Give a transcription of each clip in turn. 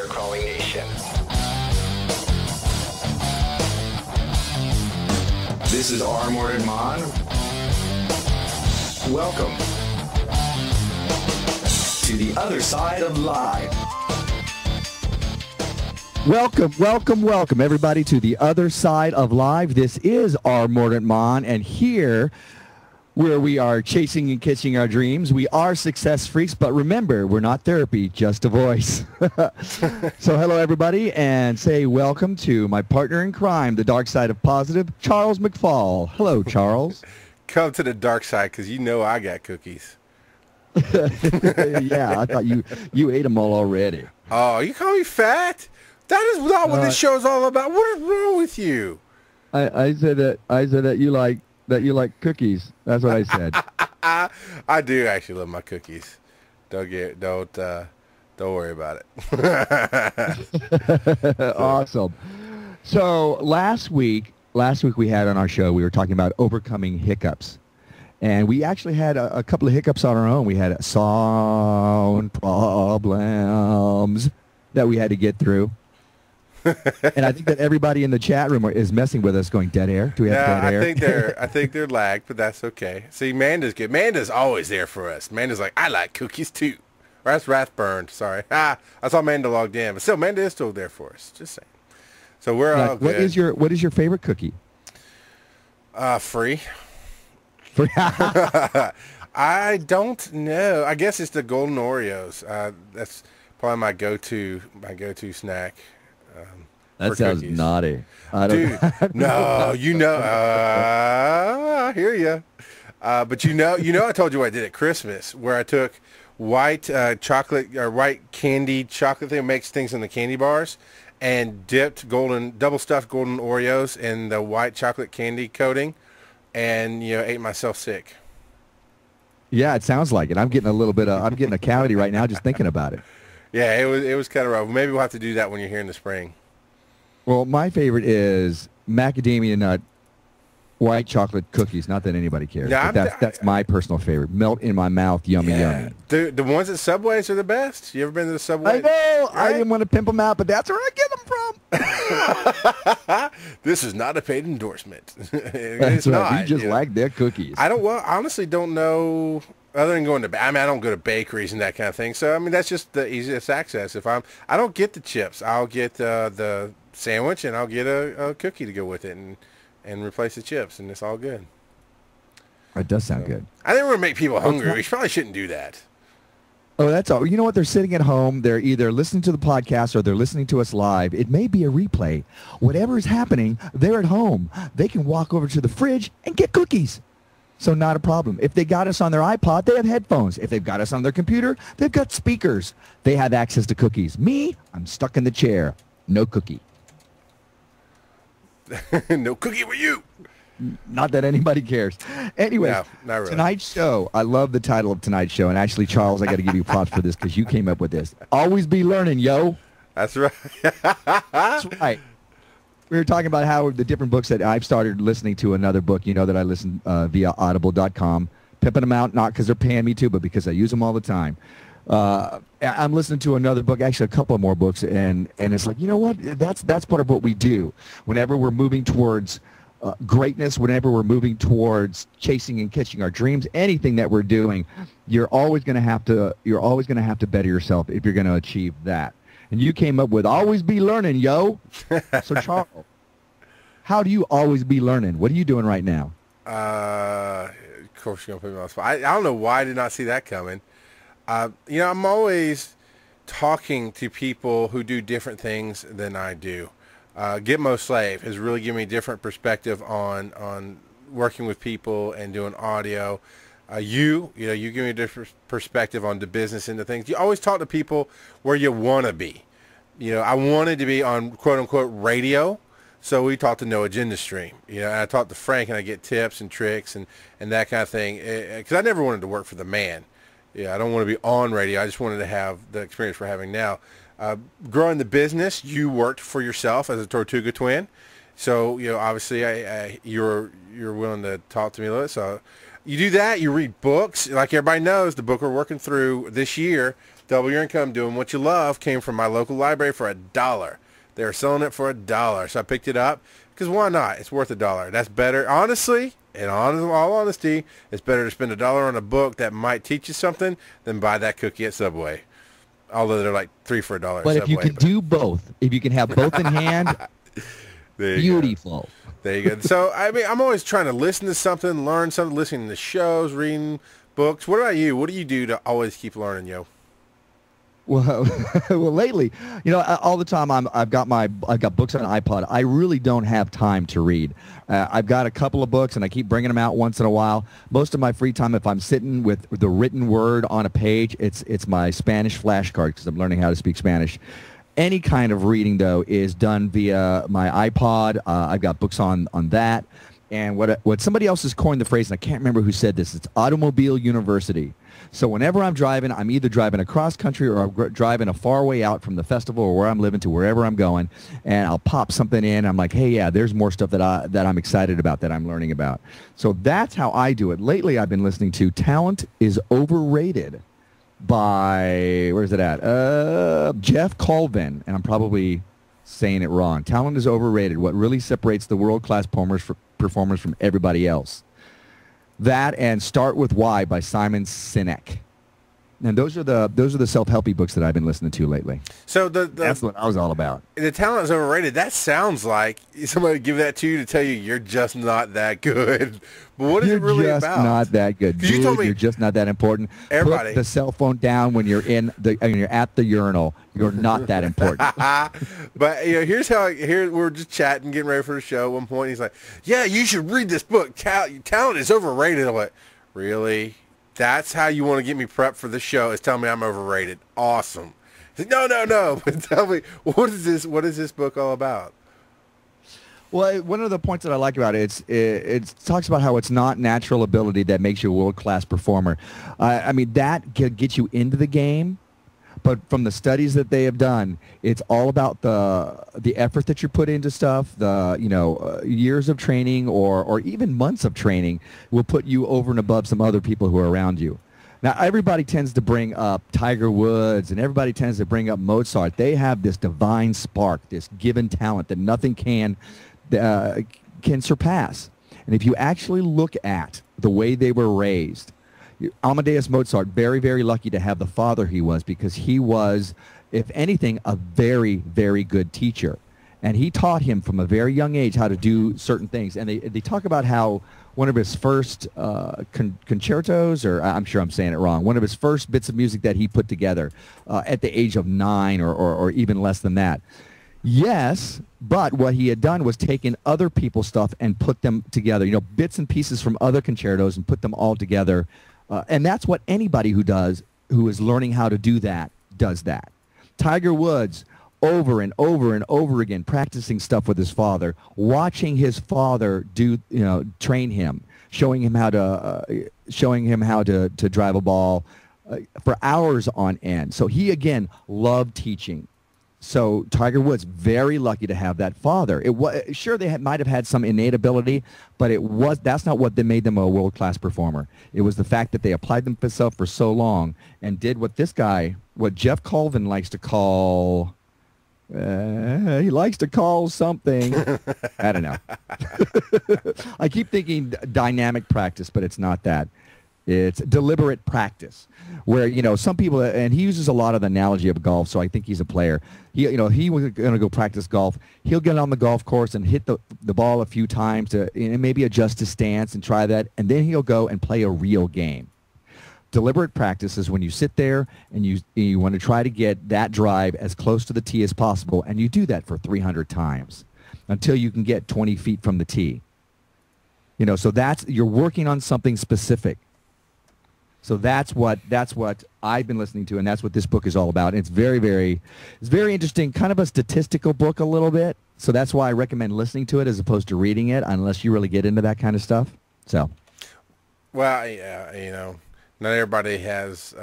Bear Crawling Nation. This is Mordant Charles. Welcome to the other side of live. Welcome, everybody, to the other side of live. This is our Mordant Mon, and here, where we are chasing and catching our dreams, we are success freaks, but remember, we're not therapy, just a voice. So hello, everybody, and say welcome to my partner in crime, the dark side of positive, Charles McFall. Hello, Charles. Come to the dark side, because you know I got cookies. Yeah, I thought you ate them all already. Oh, you call me fat? That is not what this show is all about. What is wrong with you? I said that you like cookies. That's what I said. I do actually love my cookies. Don't worry about it. Awesome. So last week we had on our show, we were talking about overcoming hiccups. And we actually had a couple of hiccups on our own. We had sound problems that we had to get through. And I think that everybody in the chat room is messing with us, going, dead air? Do we have dead air? I think they're lagged, but that's okay. See, Manda's good. Manda's always there for us. Manda's like, I like cookies too. Or that's Wrathburn. Sorry. I saw Manda logged in, but still, Manda is still there for us. Just saying. So we're all good. What is your favorite cookie? Free. I don't know. I guess it's the golden Oreos. That's probably my go-to snack. That sounds cookies. naughty. Dude, no, you know, I hear you. But you know, I told you what I did at Christmas, where I took white chocolate or white candy chocolate thing that makes things in the candy bars, and dipped double stuffed golden Oreos in the white chocolate candy coating, and ate myself sick. Yeah, it sounds like it. I'm getting a cavity right now just thinking about it. Yeah, it was kind of rough. Maybe we'll have to do that when you're here in the spring. Well, my favorite is macadamia nut white chocolate cookies. Not that anybody cares. Yeah, but that's my personal favorite. Melt in my mouth, yummy, yummy. The ones at Subways are the best. You ever been to the Subway? I know. Right? I didn't want to pimp them out, but that's where I get them from. This is not a paid endorsement. It's not. You just like their cookies. I honestly don't know. Other than going to, I don't go to bakeries and that kind of thing. So that's just the easiest access. I don't get the chips. I'll get the sandwich, and I'll get a cookie to go with it, and replace the chips, and it's all good. It does sound good. I didn't want to make people hungry. We probably shouldn't do that. Oh, that's all. You know what? They're sitting at home. They're either listening to the podcast or they're listening to us live. It may be a replay. Whatever is happening, they're at home. They can walk over to the fridge and get cookies. So not a problem. If they got us on their iPod, they have headphones. If they've got us on their computer, they've got speakers. They have access to cookies. Me, I'm stuck in the chair. No cookie. No cookie for you. Not that anybody cares. Anyway, no, not really. Tonight's show, I love the title of tonight's show. And actually, Charles, I got to give you props for this because you came up with this. Always be learning, yo. That's right. That's right. We were talking about how the different books that I've started listening to. Another book, that I listen via audible.com. Pimping them out, not because they're paying me to, but because I use them all the time. I'm listening to another book, actually a couple more books, and it's like, you know what? That's part of what we do. Whenever we're moving towards greatness, whenever we're moving towards chasing and catching our dreams, anything that we're doing, you're always going to have to better yourself if you're going to achieve that. And you came up with always be learning, yo. So Charles, how do you always be learning? What are you doing right now? Of course you're going to put me on the spot. I don't know why I did not see that coming. I'm always talking to people who do different things than I do. Gitmo Slave has really given me a different perspective on working with people and doing audio. You give me a different perspective on the business end of things. You always talk to people where you want to be. I wanted to be on quote unquote radio. So we talked to No Agenda Stream, and I talked to Frank, and I get tips and tricks and that kind of thing. Because I never wanted to work for the man. I don't want to be on radio. I just wanted to have the experience we're having now. Growing the business, you worked for yourself as a Tortuga twin. So, obviously you're willing to talk to me a little bit. So you do that. You read books. Like everybody knows, the book we're working through this year Double your income doing what you love came from my local library for $1. They were selling it for $1, so I picked it up because why not? It's worth $1. That's better, honestly. In all honesty, it's better to spend $1 on a book that might teach you something than buy that cookie at Subway. Although they're like 3 for $1. But if you can do both, if you can have both in hand, beautiful. There you go. So, I mean, I'm always trying to listen to something, learn something, listening to shows, reading books. What about you? What do you do to always keep learning, yo? Well, well, lately, all the time I've got books on iPod. I really don't have time to read. I've got a couple of books, and I keep bringing them out once in a while. Most of my free time, if I'm sitting with the written word on a page, it's my Spanish flashcard because I'm learning how to speak Spanish. Any kind of reading, though, is done via my iPod. I've got books on that. And what somebody else has coined the phrase, and I can't remember who said this, it's Automobile University. So whenever I'm driving, I'm either driving across country or I'm driving a far way out from the festival or where I'm living to wherever I'm going, and I'll pop something in. I'm like, hey, yeah, there's more stuff that I'm excited about, that I'm learning about. So that's how I do it. Lately, I've been listening to Talent is Overrated by, where's it at? Jeff Colvin, and I'm probably saying it wrong. Talent is Overrated. What really separates the world-class performers from everybody else. That and Start With Why by Simon Sinek. And those are the self-helpy books that I've been listening to lately. So that's what I was all about. The Talent is Overrated. That sounds like somebody give that to you to tell you you're just not that good. But what is it really about? You're just not that good. Dude, you told me you're just not that important. Everybody. Put the cell phone down when you're you're at the urinal. You're not that important. But we're just chatting, getting ready for the show. At one point, he's like, "Yeah, you should read this book. Talent is Overrated." I'm like, really? That's how you want to get me prepped for the show? Is tell me I'm overrated? Awesome. He's like, no. But tell me, what is this book all about? Well, one of the points that I like about it, it talks about how it's not natural ability that makes you a world-class performer. I mean, that gets you into the game, but from the studies that they have done, it's all about the effort that you put into stuff, years of training or even months of training will put you over and above some other people who are around you. Now, everybody tends to bring up Tiger Woods, and everybody tends to bring up Mozart. They have this divine spark, this given talent that nothing can surpass. And if you actually look at the way they were raised, Amadeus Mozart, very, very lucky to have the father he was, because he was, if anything, a very, very good teacher. And he taught him from a very young age how to do certain things. And they talk about how one of his first concertos, or I'm sure I'm saying it wrong, one of his first bits of music that he put together at the age of 9 or even less than that. Yes, but what he had done was taken other people's stuff and put them together, bits and pieces from other concertos and put them all together. And that's what anybody who is learning how to do that, does that. Tiger Woods, over and over and over again, practicing stuff with his father, watching his father train him, showing him how to drive a ball for hours on end. So he, again, loved teaching. So Tiger Woods, very lucky to have that father. Sure, they might have had some innate ability, but that's not what made them a world-class performer. It was the fact that they applied themselves for so long and did what Jeff Colvin likes to call, he likes to call something, I don't know. I keep thinking dynamic practice, but it's not that. It's deliberate practice, where some people, and he uses a lot of the analogy of golf. So I think he's a player. He was going to go practice golf. He'll get on the golf course and hit the ball a few times to maybe adjust his stance and try that, and then he'll go and play a real game. Deliberate practice is when you sit there and you want to try to get that drive as close to the tee as possible, and you do that for 300 times until you can get 20 feet from the tee. So you're working on something specific. So that's what I've been listening to, and that's what this book is all about. And it's very interesting, kind of a statistical book a little bit. So that's why I recommend listening to it as opposed to reading it, unless you really get into that kind of stuff. So, well, yeah, not everybody has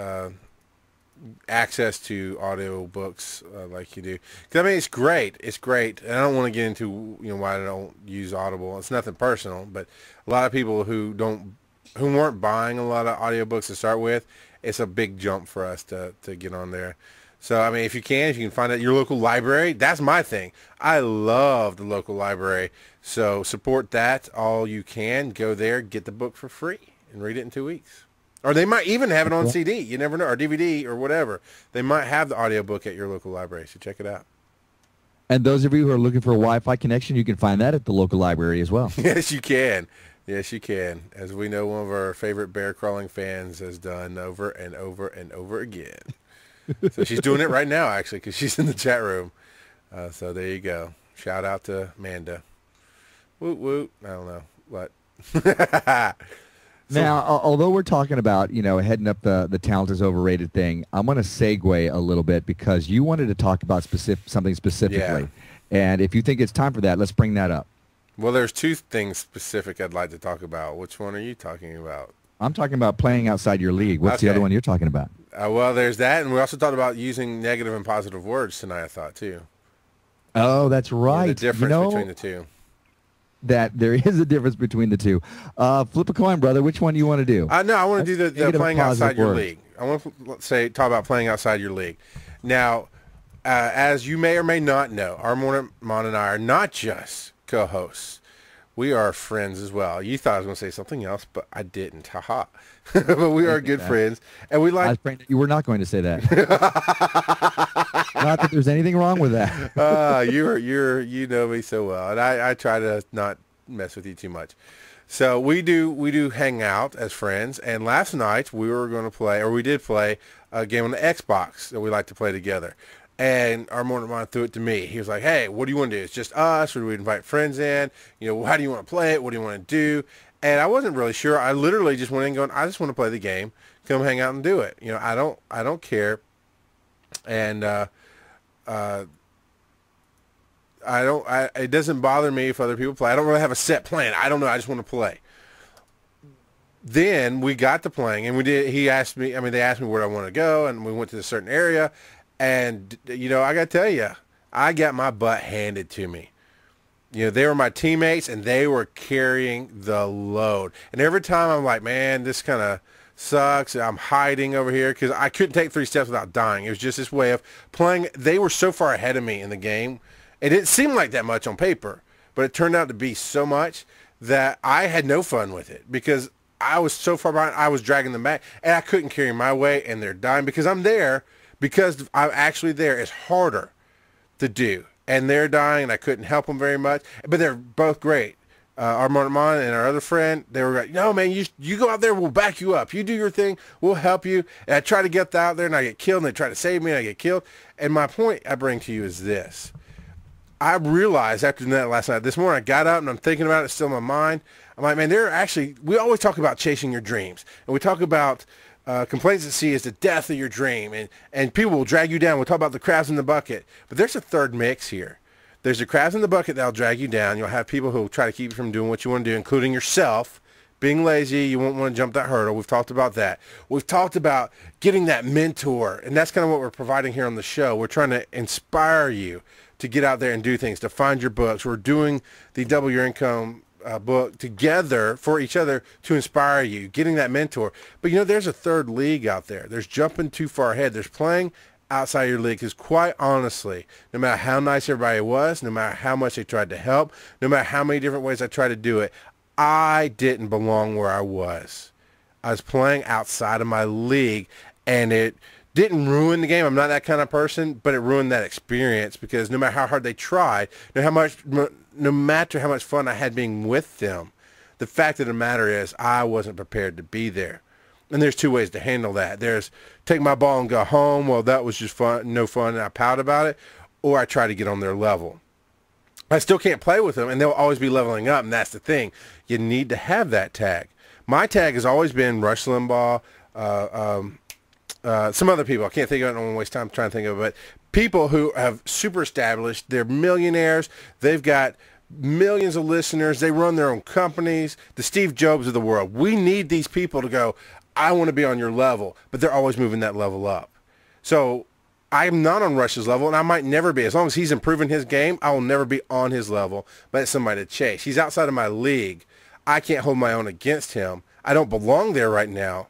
access to audio books like you do. 'Cause, I mean, it's great, and I don't want to get into why I don't use Audible. It's nothing personal, but a lot of people who don't who weren't buying a lot of audiobooks to start with, it's a big jump for us to get on there. So, I mean, if you can find it at your local library, that's my thing. I love the local library. So support that all you can. Go there, get the book for free, and read it in 2 weeks. Or they might even have it on CD. You never know. Or DVD or whatever. They might have the audiobook at your local library, so check it out. And those of you who are looking for a Wi-Fi connection, you can find that at the local library as well. Yes, you can. Yes, you can. As we know, one of our favorite bear crawling fans has done over and over and over again. So she's doing it right now, actually, because she's in the chat room. So there you go. Shout out to Amanda. Woot woot. I don't know what. Now, although we're talking about, heading up the talent is overrated thing, I'm going to segue a little bit because you wanted to talk about something specifically. Yeah. And if you think it's time for that, let's bring that up. Well, there's two things specific I'd like to talk about. Which one are you talking about? I'm talking about playing outside your league. What's the other one you're talking about? Well, there's that, and we also talked about using negative and positive words tonight, I thought, too. Oh, that's right. The difference between the two. That there is a difference between the two. Flip a coin, brother. Which one do you want to do? No, I want to do the playing outside your league. I want to talk about playing outside your league. Now, as you may or may not know, our Mordant and I are not just co-hosts. We are friends as well. You thought I was going to say something else, but I didn't. Ha-ha. But we are good friends, and we like. I was praying that you were not going to say that. Not that there's anything wrong with that. You know me so well, and I try to not mess with you too much. So we do hang out as friends, and last night we did play a game on the Xbox that we like to play together. And our Mordant threw it to me. He was like, "Hey, what do you want to do? It's just us, or do we invite friends in? How do you want to play it? What do you want to do?" And I wasn't really sure. I literally just went in going, "I just want to play the game. Come hang out and do it. I don't care." And it doesn't bother me if other people play. I don't really have a set plan. I don't know. I just want to play. Then we got to playing, and they asked me where I want to go, and we went to a certain area. And, I got to tell you, I got my butt handed to me. They were my teammates, and they were carrying the load. And every time I'm like, man, this kind of sucks. I'm hiding over here because I couldn't take 3 steps without dying. It was just this way of playing. They were so far ahead of me in the game. It didn't seem like that much on paper, but it turned out to be so much that I had no fun with it because I was so far behind. I was dragging them back, and I couldn't carry my weight, and they're dying because I'm there. Because I'm actually there, it's harder to do. And they're dying, and I couldn't help them very much. But they're both great. Our Mordant and our other friend, they were like, "No, man, you go out there, we'll back you up. You do your thing, we'll help you." And I try to get out there, and I get killed, and they try to save me, and I get killed. And my point I bring to you is this. I realized after that last night, this morning, I got up, and I'm thinking about it, it's still in my mind. I'm like, man, we always talk about chasing your dreams. And we talk about complacency is the death of your dream, and people will drag you down. We'll talk about the crabs in the bucket, but there's a third mix here. There's the crabs in the bucket that'll drag you down. You'll have people who will try to keep you from doing what you want to do, including yourself. Being lazy, you won't want to jump that hurdle. We've talked about that. We've talked about getting that mentor, and that's kind of what we're providing here on the show. We're trying to inspire you to get out there and do things, to find your books. We're doing the Double Your Income book together for each other to inspire you, getting that mentor. But there's a third league out there. There's jumping too far ahead. There's playing outside your league, because quite honestly, no matter how nice everybody was, no matter how much they tried to help, no matter how many different ways I tried to do it, I didn't belong where I was. I was playing outside of my league, and it didn't ruin the game. I'm not that kind of person, but it ruined that experience, because no matter how hard they tried, no matter how much fun I had being with them, the fact of the matter is I wasn't prepared to be there. And there's 2 ways to handle that. There's take my ball and go home. Well, that was just fun, no fun, and I pout about it. Or I try to get on their level. I still can't play with them, and they'll always be leveling up, and that's the thing. You need to have that tag. My tag has always been Rush Limbaugh, some other people. I can't think of it. I don't want to waste time trying to think of it. But people who have super established, they're millionaires. They've got millions of listeners. They run their own companies. The Steve Jobs of the world. We need these people to go, I want to be on your level. But they're always moving that level up. So I'm not on Rush's level, and I might never be. As long as he's improving his game, I will never be on his level. But it's somebody to chase. He's outside of my league. I can't hold my own against him. I don't belong there right now,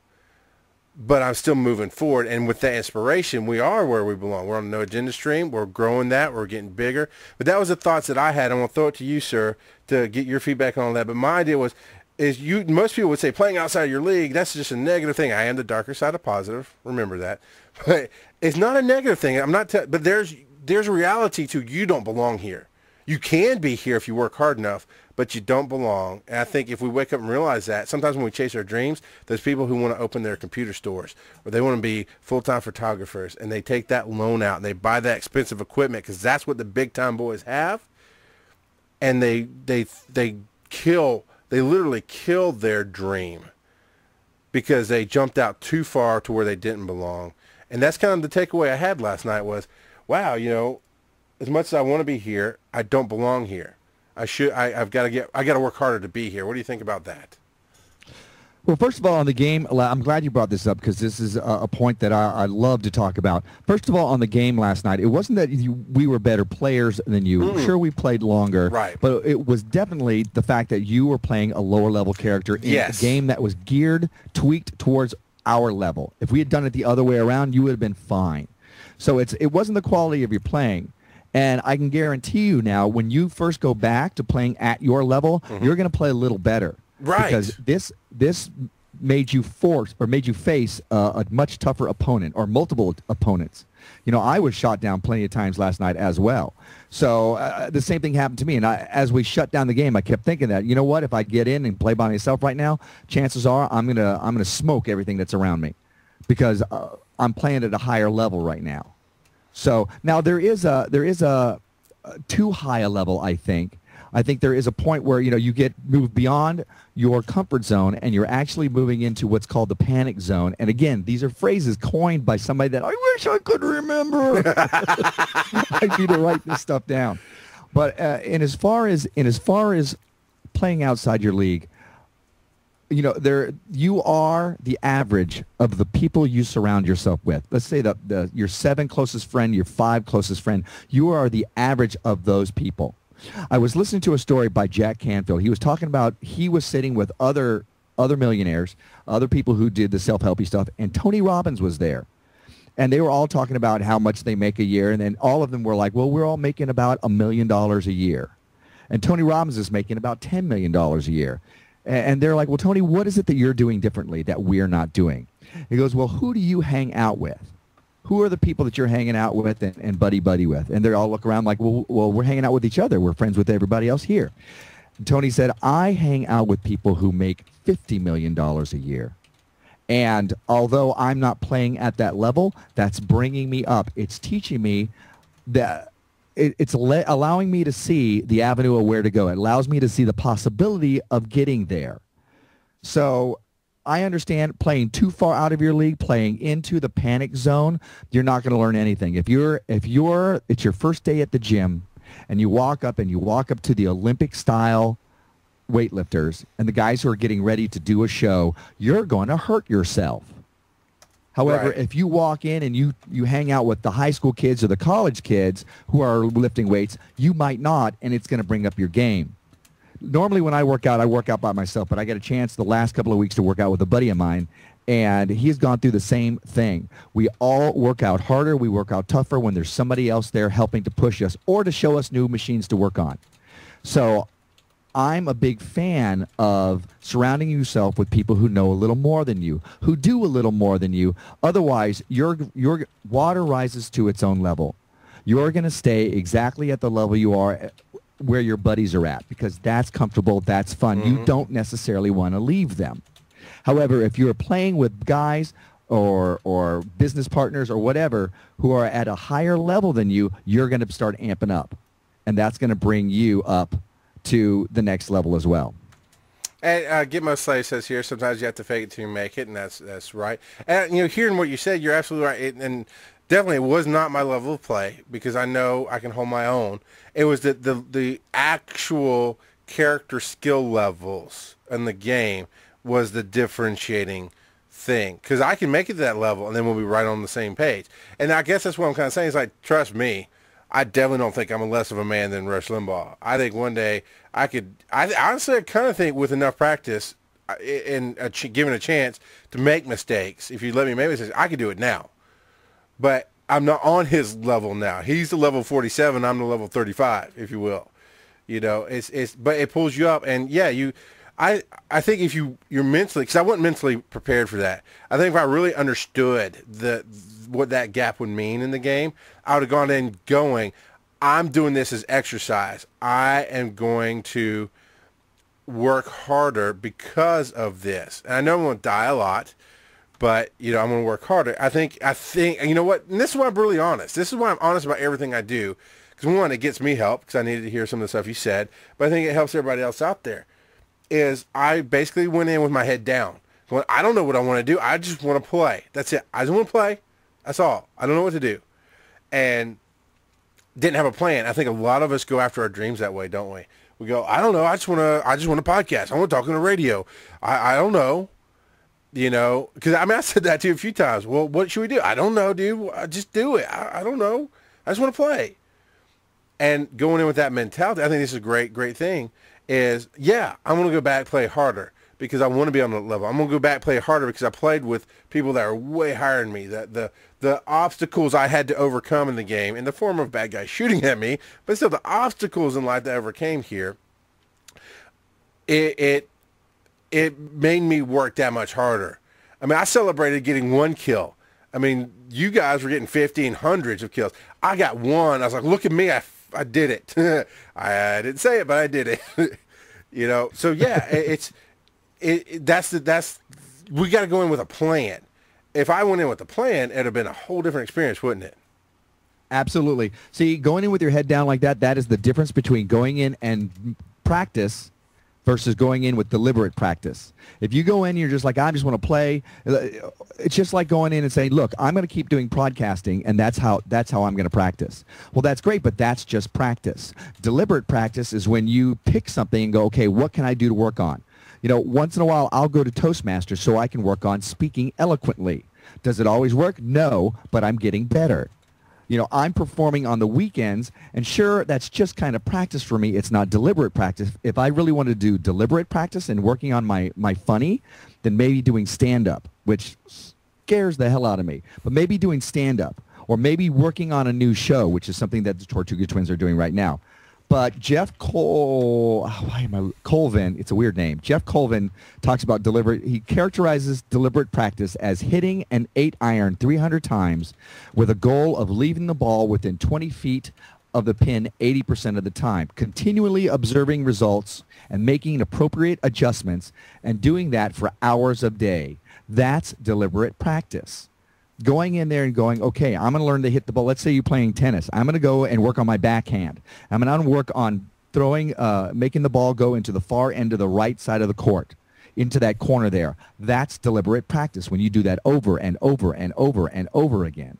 but I'm still moving forward. And with that inspiration, we are where we belong. We're on the No Agenda stream. We're growing that. We're getting bigger. But that was the thoughts that I had. I'm going to throw it to you, sir, to get your feedback on that. But my idea was, most people would say playing outside your league, that's just a negative thing. I am the darker side of positive. Remember that. But it's not a negative thing. But there's a reality to you don't belong here. You can be here if you work hard enough, but you don't belong. And I think if we wake up and realize that, sometimes when we chase our dreams, there's people who want to open their computer stores or they want to be full-time photographers, and they take that loan out and they buy that expensive equipment because that's what the big-time boys have. And they literally kill their dream because they jumped out too far to where they didn't belong. And that's kind of the takeaway I had last night was, wow, as much as I want to be here, I don't belong here. I've got to work harder to be here. What do you think about that? Well, first of all, on the game, I'm glad you brought this up because this is a point that I love to talk about. First of all, on the game last night, it wasn't that we were better players than you. Mm-mm. Sure, we played longer, right? But it was definitely the fact that you were playing a lower level character in a game that was tweaked towards our level. If we had done it the other way around, you would have been fine. So it wasn't the quality of your playing. And I can guarantee you now, when you first go back to playing at your level, mm-hmm. you're going to play a little better. Right. Because this made you face a much tougher opponent or multiple opponents. I was shot down plenty of times last night as well. So the same thing happened to me. And as we shut down the game, I kept thinking that, you know what, if I get in and play by myself right now, chances are I'm gonna smoke everything that's around me because I'm playing at a higher level right now. So now there is a too high a level, I think. I think there is a point where, you get moved beyond your comfort zone and you're actually moving into what's called the panic zone. And again, these are phrases coined by somebody that I wish I could remember. I need to write this stuff down. But as far as playing outside your league, you are the average of the people you surround yourself with. Let's say your 7 closest friend, your 5 closest friend. You are the average of those people. I was listening to a story by Jack Canfield. He was talking about he was sitting with other millionaires, other people who did the self-helpy stuff, and Tony Robbins was there. And they were all talking about how much they make a year, and then all of them were like, well, we're all making about $1 million a year. And Tony Robbins is making about $10 million a year. And they're like, well, Tony, what is it that you're doing differently that we're not doing? He goes, well, who do you hang out with? Who are the people that you're hanging out with and buddy with? And they all look around like, well, we're hanging out with each other. We're friends with everybody else here. And Tony said, I hang out with people who make $50 million a year. And although I'm not playing at that level, that's bringing me up. It's teaching me that it's allowing me to see the avenue of where to go. It allows me to see the possibility of getting there. So I understand playing too far out of your league, playing into the panic zone, you're not going to learn anything. It's your first day at the gym and you walk up to the Olympic style weightlifters and the guys who are getting ready to do a show, you're going to hurt yourself. However, right. If you walk in and you hang out with the high school kids or the college kids who are lifting weights, you might not, and it's going to bring up your game. Normally when I work out by myself, but I get a chance the last couple of weeks to work out with a buddy of mine, and he's gone through the same thing. We all work out harder, we work out tougher when there's somebody else there helping to push us or to show us new machines to work on. So I'm a big fan of surrounding yourself with people who know a little more than you, who do a little more than you. Otherwise, your water rises to its own level. You're going to stay exactly at the level you are where your buddies are at because that's comfortable, that's fun. Mm-hmm. You don't necessarily want to leave them. However, if you're playing with guys or business partners or whatever who are at a higher level than you, you're going to start amping up. And that's going to bring you up to the next level as well. And Gitmo Slave says here, sometimes you have to fake it till you make it, and that's right. And hearing what you said, you're absolutely right. And definitely, it was not my level of play because I know I can hold my own. It was the actual character skill levels in the game was the differentiating thing because I can make it to that level, and then we'll be right on the same page. And I guess that's what I'm kind of saying. Is like, trust me. I definitely don't think I'm less of a man than Rush Limbaugh. I think one day I honestly, I kind of think with enough practice, given a chance to make mistakes, if you let me make mistakes, I could do it now. But I'm not on his level now. He's the level 47. I'm the level 35, if you will. You know, but it pulls you up, and yeah, I think if you're mentally, because I wasn't mentally prepared for that. I think if I really understood what that gap would mean in the game, I would have gone in going, I'm doing this as exercise. I am going to work harder because of this. And I know I'm going to die a lot, but you know, I'm going to work harder. I think, you know what? And this is why I'm really honest. This is why I'm honest about everything I do. Because one, it gets me help because I needed to hear some of the stuff you said, but I think it helps everybody else out there. Is I basically went in with my head down. Going, I don't know what I want to do. I just want to play. That's it. I just want to play. That's all. I don't know what to do. And didn't have a plan. I think a lot of us go after our dreams that way, don't we? We go, I don't know. I just want to podcast. I want to talk on the radio. I don't know. You know, because I mean, I said that to you a few times. Well, what should we do? I don't know, dude. Just do it. I don't know. I just want to play. And going in with that mentality, I think this is a great thing, is, yeah, I'm going to go back, play harder because I want to be on the level. I'm going to go back, play harder because I played with people that are way higher than me. The obstacles I had to overcome in the game in the form of bad guys shooting at me, but still the obstacles in life that I overcame here, it made me work that much harder. I mean, I celebrated getting 1 kill. I mean, you guys were getting 50 and hundreds of kills. I got 1. I was like, look at me. I did it. I didn't say it, but I did it. You know, so yeah, that's we got to go in with a plan. If I went in with a plan, it'd have been a whole different experience, wouldn't it? Absolutely. See, going in with your head down like that is the difference between going in and practice versus going in with deliberate practice. If you go in and you're just like, I just want to play, it's just like going in and saying, look, I'm going to keep doing podcasting, and that's how I'm going to practice. Well, that's great, but that's just practice. Deliberate practice is when you pick something and go, okay, what can I do to work on? You know, once in a while, I'll go to Toastmasters so I can work on speaking eloquently. Does it always work? No, but I'm getting better. You know, I'm performing on the weekends, and sure, that's just kind of practice for me. It's not deliberate practice. If I really want to do deliberate practice and working on my funny, then maybe doing stand-up, which scares the hell out of me. But maybe doing stand-up, or maybe working on a new show, which is something that the Tortuga Twins are doing right now. But Jeff Colvin, it's a weird name. Jeff Colvin talks about he characterizes deliberate practice as hitting an 8-iron 300 times with a goal of leaving the ball within 20 feet of the pin 80% of the time, continually observing results and making appropriate adjustments, and doing that for hours a day. That's deliberate practice. Going in there and going, okay, I'm going to learn to hit the ball. Let's say you're playing tennis. I'm going to go and work on my backhand. I'm going to work on throwing, making the ball go into the far end of the right side of the court, into that corner there. That's deliberate practice when you do that over and over and over and over again.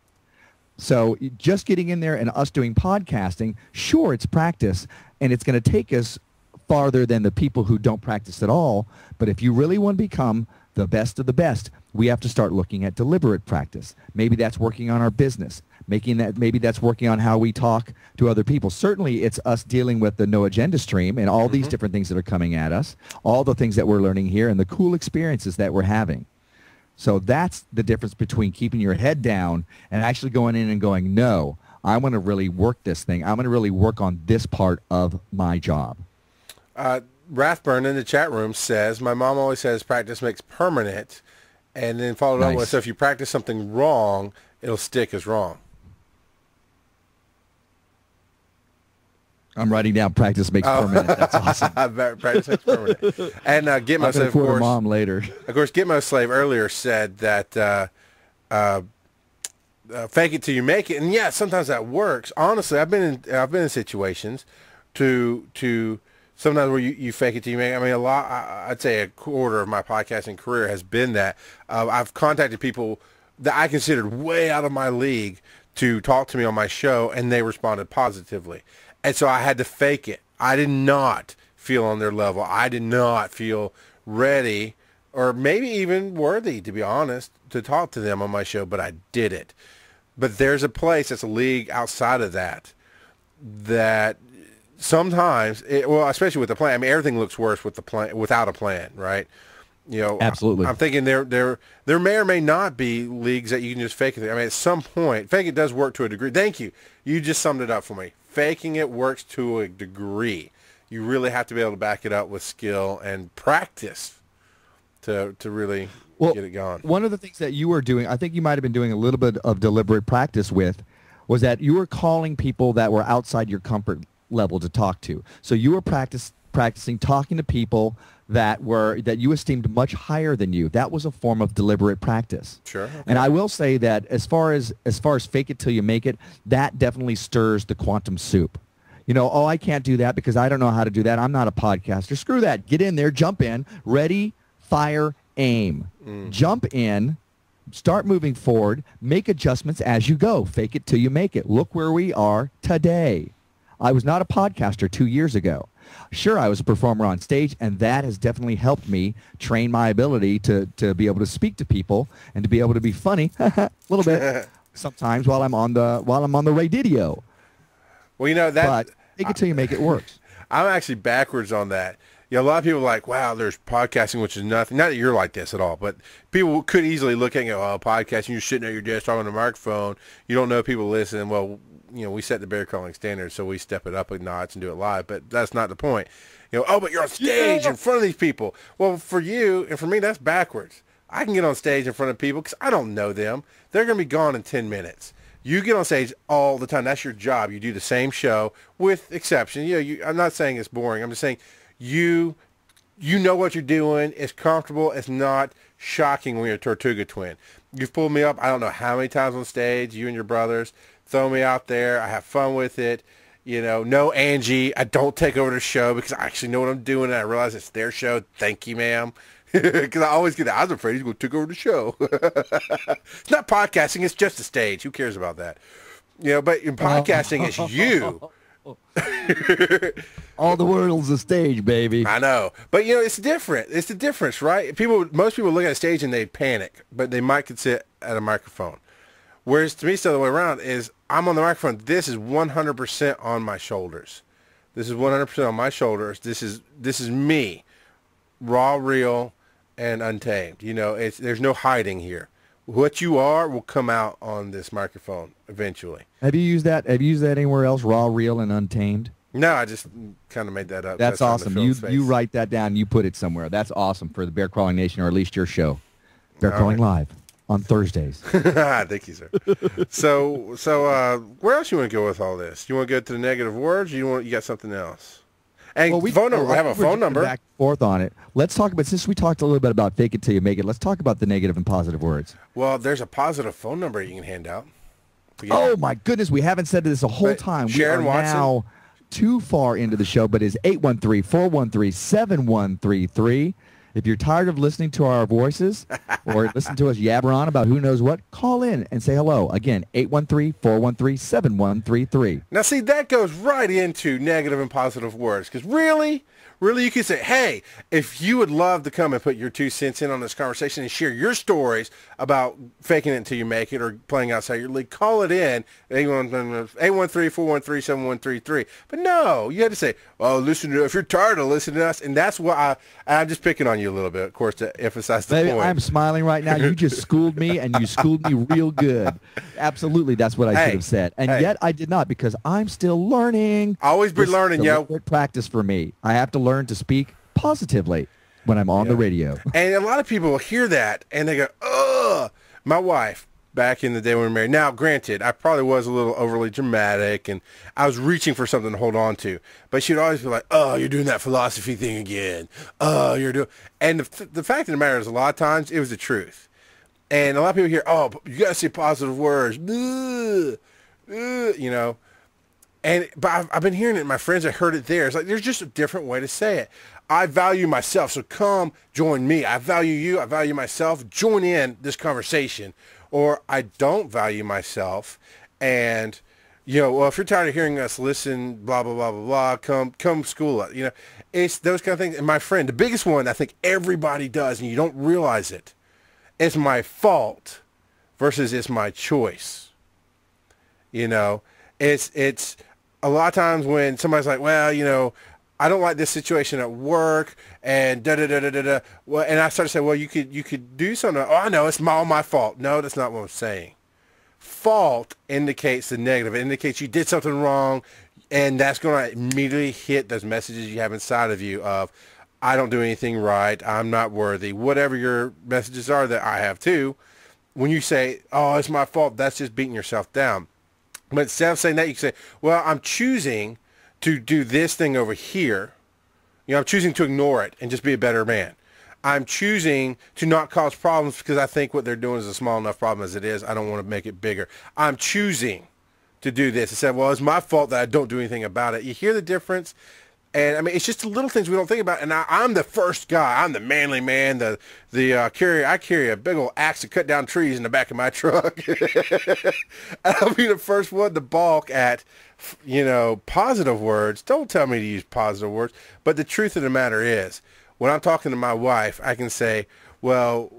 So just getting in there and us doing podcasting, sure, it's practice, and it's going to take us farther than the people who don't practice at all. But if you really want to become the best of the best, we have to start looking at deliberate practice. Maybe that's working on our business. Maybe that's working on how we talk to other people. Certainly, it's us dealing with the no agenda stream and all these different things that are coming at us, all the things that we're learning here, and the cool experiences that we're having. So that's the difference between keeping your head down and actually going in and going, no, I want to really work this thing. I'm going to really work on this part of my job. Wrathburn in the chat room says, my mom always says practice makes permanent, and then followed up with, so if you practice something wrong, it'll stick as wrong. I'm writing down practice makes permanent. That's awesome. Practice makes permanent. And Gitmo said, of course, mom later. Of course, Gitmo Slave earlier said that fake it till you make it, and yeah, sometimes that works. Honestly, I've been in situations to sometimes where you fake it till you make it. I mean, I'd say a quarter of my podcasting career has been that. I've contacted people that I considered way out of my league to talk to me on my show, and they responded positively. And so I had to fake it. I did not feel on their level. I did not feel ready or maybe even worthy, to be honest, to talk to them on my show, but I did it. But there's a place that's a league outside of that sometimes, well, especially with the plan. I mean, everything looks worse with the plan, without a plan, right? Absolutely. I'm thinking there may or may not be leagues that you can just fake it. I mean, at some point, fake it does work to a degree. Thank you. You just summed it up for me. Faking it works to a degree. You really have to be able to back it up with skill and practice to really get it going. One of the things that you were doing, I think you might have been doing a little bit of deliberate practice with, was that you were calling people that were outside your comfort level to talk to. So you were practicing talking to people that you esteemed much higher than you. That was a form of deliberate practice. Sure. Okay. And I will say that as far as fake it till you make it, that definitely stirs the quantum soup. I can't do that because I don't know how to do that. I'm not a podcaster. Screw that. Get in there, jump in, ready, fire, aim. Jump in, start moving forward, make adjustments as you go. Fake it till you make it. Look where we are today. I was not a podcaster 2 years ago. Sure, I was a performer on stage, and that has definitely helped me train my ability to be able to speak to people and to be able to be funny a little bit sometimes while I'm on the radio. Well, but fake it till you make it works. I'm actually backwards on that. A lot of people are like, wow, there's podcasting, which is nothing. Not that you're like this at all, but people could easily look at podcasting, you're sitting at your desk talking on the microphone. You don't know people listening. Well, we set the bear calling standard, so we step it up a notch and do it live, but that's not the point. But you're on stage in front of these people. Well, for you and for me, that's backwards. I can get on stage in front of people because I don't know them. They're going to be gone in 10 minutes. You get on stage all the time. That's your job. You do the same show with exception. I'm not saying it's boring. I'm just saying you know what you're doing. It's comfortable. It's not shocking when you're a Tortuga twin. You've pulled me up I don't know how many times on stage, you and your brothers. Throw me out there. I have fun with it. No Angie. I don't take over the show because I actually know what I'm doing and I realize it's their show. Thank you, ma'am. Because I always get that. I was afraid he's going to take over the show. It's not podcasting. It's just a stage. Who cares about that? But in podcasting, it's you. All the world's a stage, baby. I know. But, it's different. It's the difference, right? Most people look at a stage and they panic, but they might could sit at a microphone. Whereas to me, it's the other way around is I'm on the microphone. This is 100% on my shoulders. This is 100% on my shoulders. This is me, raw, real, and untamed. There's no hiding here. What you are will come out on this microphone eventually. Have you used that? Have you used that anywhere else? Raw, real, and untamed? No, I just kind of made that up. That's awesome. You write that down. You put it somewhere. That's awesome for the Bear Crawling Nation, or at least your show, Bear Crawling Live. On Thursdays. Thank you, sir. So, where else you want to go with all this? You want to go to the negative words, or you got something else? And phone number. We have a phone number. Back and forth on it. Let's talk about, since we talked a little bit about fake it till you make it, let's talk about the negative and positive words. Well, there's a positive phone number you can hand out. Oh my goodness, we haven't said this the whole time. Sharon we are Watson. Now too far into the show, but it's 813-413-7133. If you're tired of listening to our voices or listen to us yabber on about who knows what, call in and say hello. Again, 813-413-7133. Now, see, that goes right into negative and positive words. Because really, you could say, hey, if you would love to come and put your 2 cents in on this conversation and share your stories about faking it until you make it or playing outside your league, call it in, 813-413-7133. But no, you had to say, well, if you're tired of listening to us, and that's why I'm just picking on you a little bit, of course, to emphasize the point. I'm smiling right now. You just schooled me, and you schooled me real good. Absolutely, that's what I should have said. And yet I did not, because I'm still learning. Always be learning, yo. Practice for me. I have to learn to speak positively when I'm on the radio. And a lot of people hear that, and they go, ugh. My wife, back in the day when we were married, now, granted, I probably was a little overly dramatic, and I was reaching for something to hold on to. But she'd always be like, oh, you're doing that philosophy thing again. Oh, you're doing... And the fact of the matter is, a lot of times, it was the truth. And a lot of people hear, oh, you got to say positive words. But I've been hearing it. My friends have heard it there. It's like there's just a different way to say it. I value myself, so come join me. I value you. I value myself. Join in this conversation. Or I don't value myself, and well, if you're tired of hearing us listen, blah blah blah blah blah, come school us. It's those kind of things. And my friend, the biggest one I think everybody does, and you don't realize it, it's my fault versus it's my choice. It's a lot of times when somebody's like, well, I don't like this situation at work, and da-da-da-da-da-da. Well, and I started to say, well, you could do something. Oh, I know, it's all my fault. No, that's not what I'm saying. Fault indicates the negative. It indicates you did something wrong, and that's going to immediately hit those messages you have inside of you of, I don't do anything right, I'm not worthy, whatever your messages are that I have too. When you say, oh, it's my fault, that's just beating yourself down. But instead of saying that, you can say, well, I'm choosing to do this thing over here. You know, I'm choosing to ignore it and just be a better man. I'm choosing to not cause problems because I think what they're doing is a small enough problem as it is. I don't want to make it bigger. I'm choosing to do this. I said, well, it's my fault that I don't do anything about it. You hear the difference? And I mean, it's just the little things we don't think about. And I'm the first guy. I'm the manly man. I carry a big old axe to cut down trees in the back of my truck. I'll be the first one to balk at, you know, positive words. Don't tell me to use positive words. But the truth of the matter is, when I'm talking to my wife, I can say, well,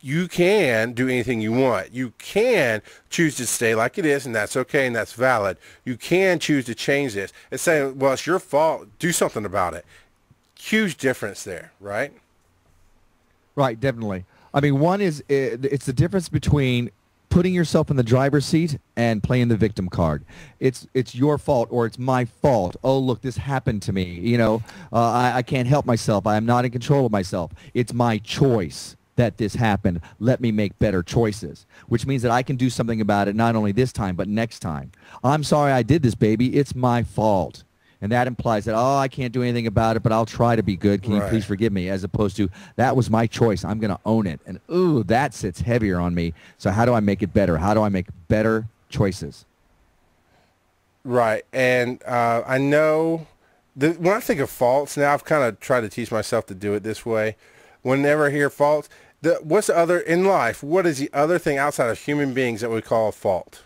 you can do anything you want. You can choose to stay like it is, and that's okay, and that's valid. You can choose to change this. It's saying, well, it's your fault. Do something about it. Huge difference there, right? Right, definitely. I mean, one is, it's the difference between putting yourself in the driver's seat and playing the victim card. It's your fault, or it's my fault. Oh, look, this happened to me. You know, I can't help myself. I am not in control of myself. It's my choice that this happened. Let me make better choices, which means that I can do something about it not only this time, but next time. I'm sorry I did this, baby. It's my fault. And that implies that, oh, I can't do anything about it, but I'll try to be good. Can you please forgive me? As opposed to, that was my choice. I'm going to own it. And, ooh, that sits heavier on me. So how do I make it better? How do I make better choices? Right. And I know when I think of faults, now I've kind of tried to teach myself to do it this way. Whenever I hear faults, what's the other, in life, what is the other thing outside of human beings that we call a fault?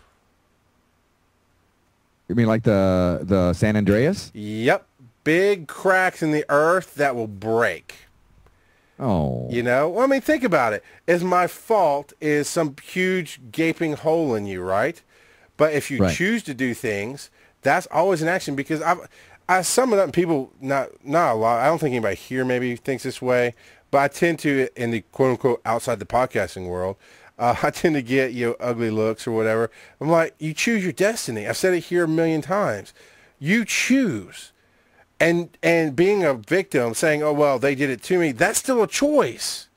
You mean like the San Andreas? Yep. Big cracks in the earth that will break. Oh. You know? Well, I mean, think about it. Is my fault is some huge gaping hole in you, right? But if you choose to do things, that's always an action, because I sum it up, and people, not a lot, I don't think anybody here maybe thinks this way, but I tend to, in the quote-unquote outside the podcasting world, I tend to get, you know, ugly looks or whatever. I'm like, you choose your destiny. I've said it here a million times. You choose. And being a victim, saying, oh, well, they did it to me, that's still a choice.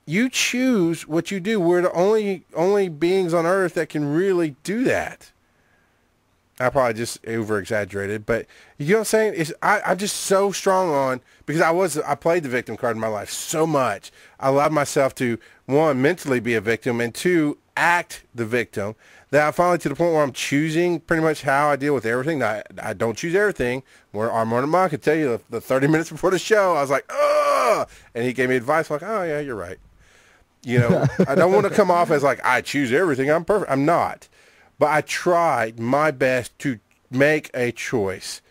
You choose what you do. We're the only beings on earth that can really do that. I probably just over-exaggerated, but you know what I'm saying? I'm just so strong on, because I played the victim card in my life so much. I allowed myself to, one, mentally be a victim, and two, act the victim, that I'm finally to the point where I'm choosing pretty much how I deal with everything. Now, I don't choose everything. Our Mordant Mom could tell you the 30 minutes before the show, I was like, ugh! And he gave me advice like, oh, yeah, you're right. You know, I don't want to come off as like, I choose everything, I'm perfect. I'm not. But I tried my best to make a choice.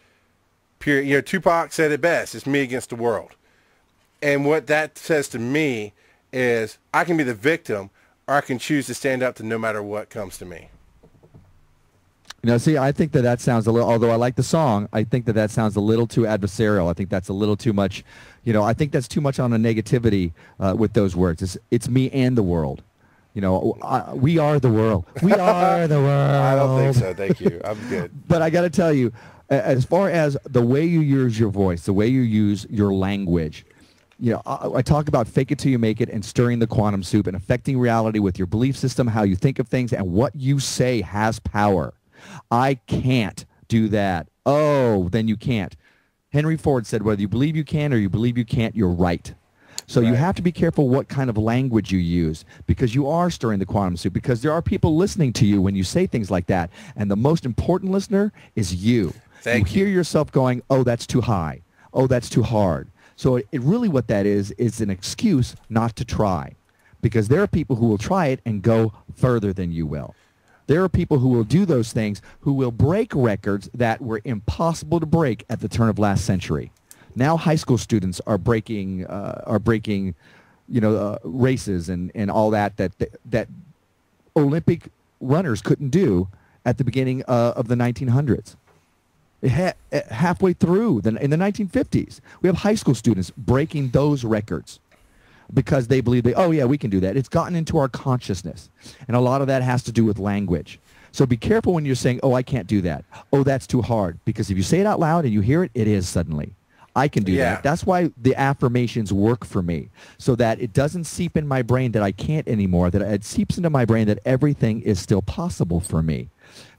Period. You know, Tupac said it best. It's me against the world. And what that says to me is I can be the victim, or I can choose to stand up to no matter what comes to me. You know, see, I think that sounds a little, although I like the song, I think that sounds a little too adversarial. I think that's a little too much, you know, I think that's too much on a negativity with those words. It's me and the world. You know, we are the world. We are the world. I don't think so. Thank you. I'm good. But I got to tell you, as far as the way you use your voice, the way you use your language, you know, I talk about fake it till you make it and stirring the quantum soup and affecting reality with your belief system, how you think of things, and what you say has power. I can't do that. Oh, then you can't. Henry Ford said, whether you believe you can or you believe you can't, you're right. So you have to be careful what kind of language you use, because you are stirring the quantum soup, because there are people listening to you when you say things like that. And the most important listener is you. You hear yourself going, oh, that's too high. Oh, that's too hard. So it really what that is an excuse not to try, because there are people who will try it and go further than you will. There are people who will do those things, who will break records that were impossible to break at the turn of last century. Now high school students are breaking, you know, races and all that Olympic runners couldn't do at the beginning of the 1900s. halfway through in the 1950s. We have high school students breaking those records because they believe oh yeah, we can do that. It's gotten into our consciousness, and a lot of that has to do with language. So be careful when you're saying, oh, I can't do that. Oh, that's too hard. Because if you say it out loud and you hear it, it is suddenly. I can do that. That's why the affirmations work for me, so that it doesn't seep in my brain that I can't anymore, that it seeps into my brain that everything is still possible for me.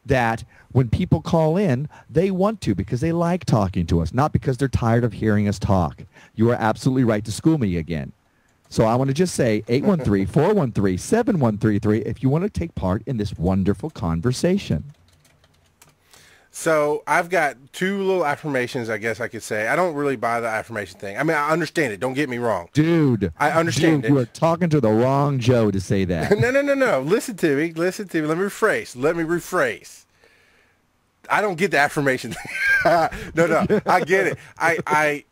That when people call in, they want to because they like talking to us, not because they're tired of hearing us talk. You are absolutely right to school me again. So I want to just say 813-413-7133 if you want to take part in this wonderful conversation. So I've got two little affirmations, I guess I could say. I don't really buy the affirmation thing. I mean, I understand it. Don't get me wrong. Dude. I understand it. You are talking to the wrong Joe to say that. No. Listen to me. Let me rephrase. I don't get the affirmation thing. No. I get it. I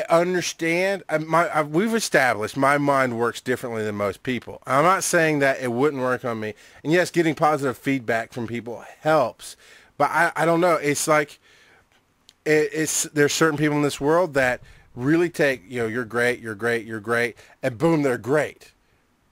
understand. We've established my mind works differently than most people. I'm not saying that it wouldn't work on me. And yes, getting positive feedback from people helps. But I don't know. It's like there's certain people in this world that really take, you're great, and boom, they're great.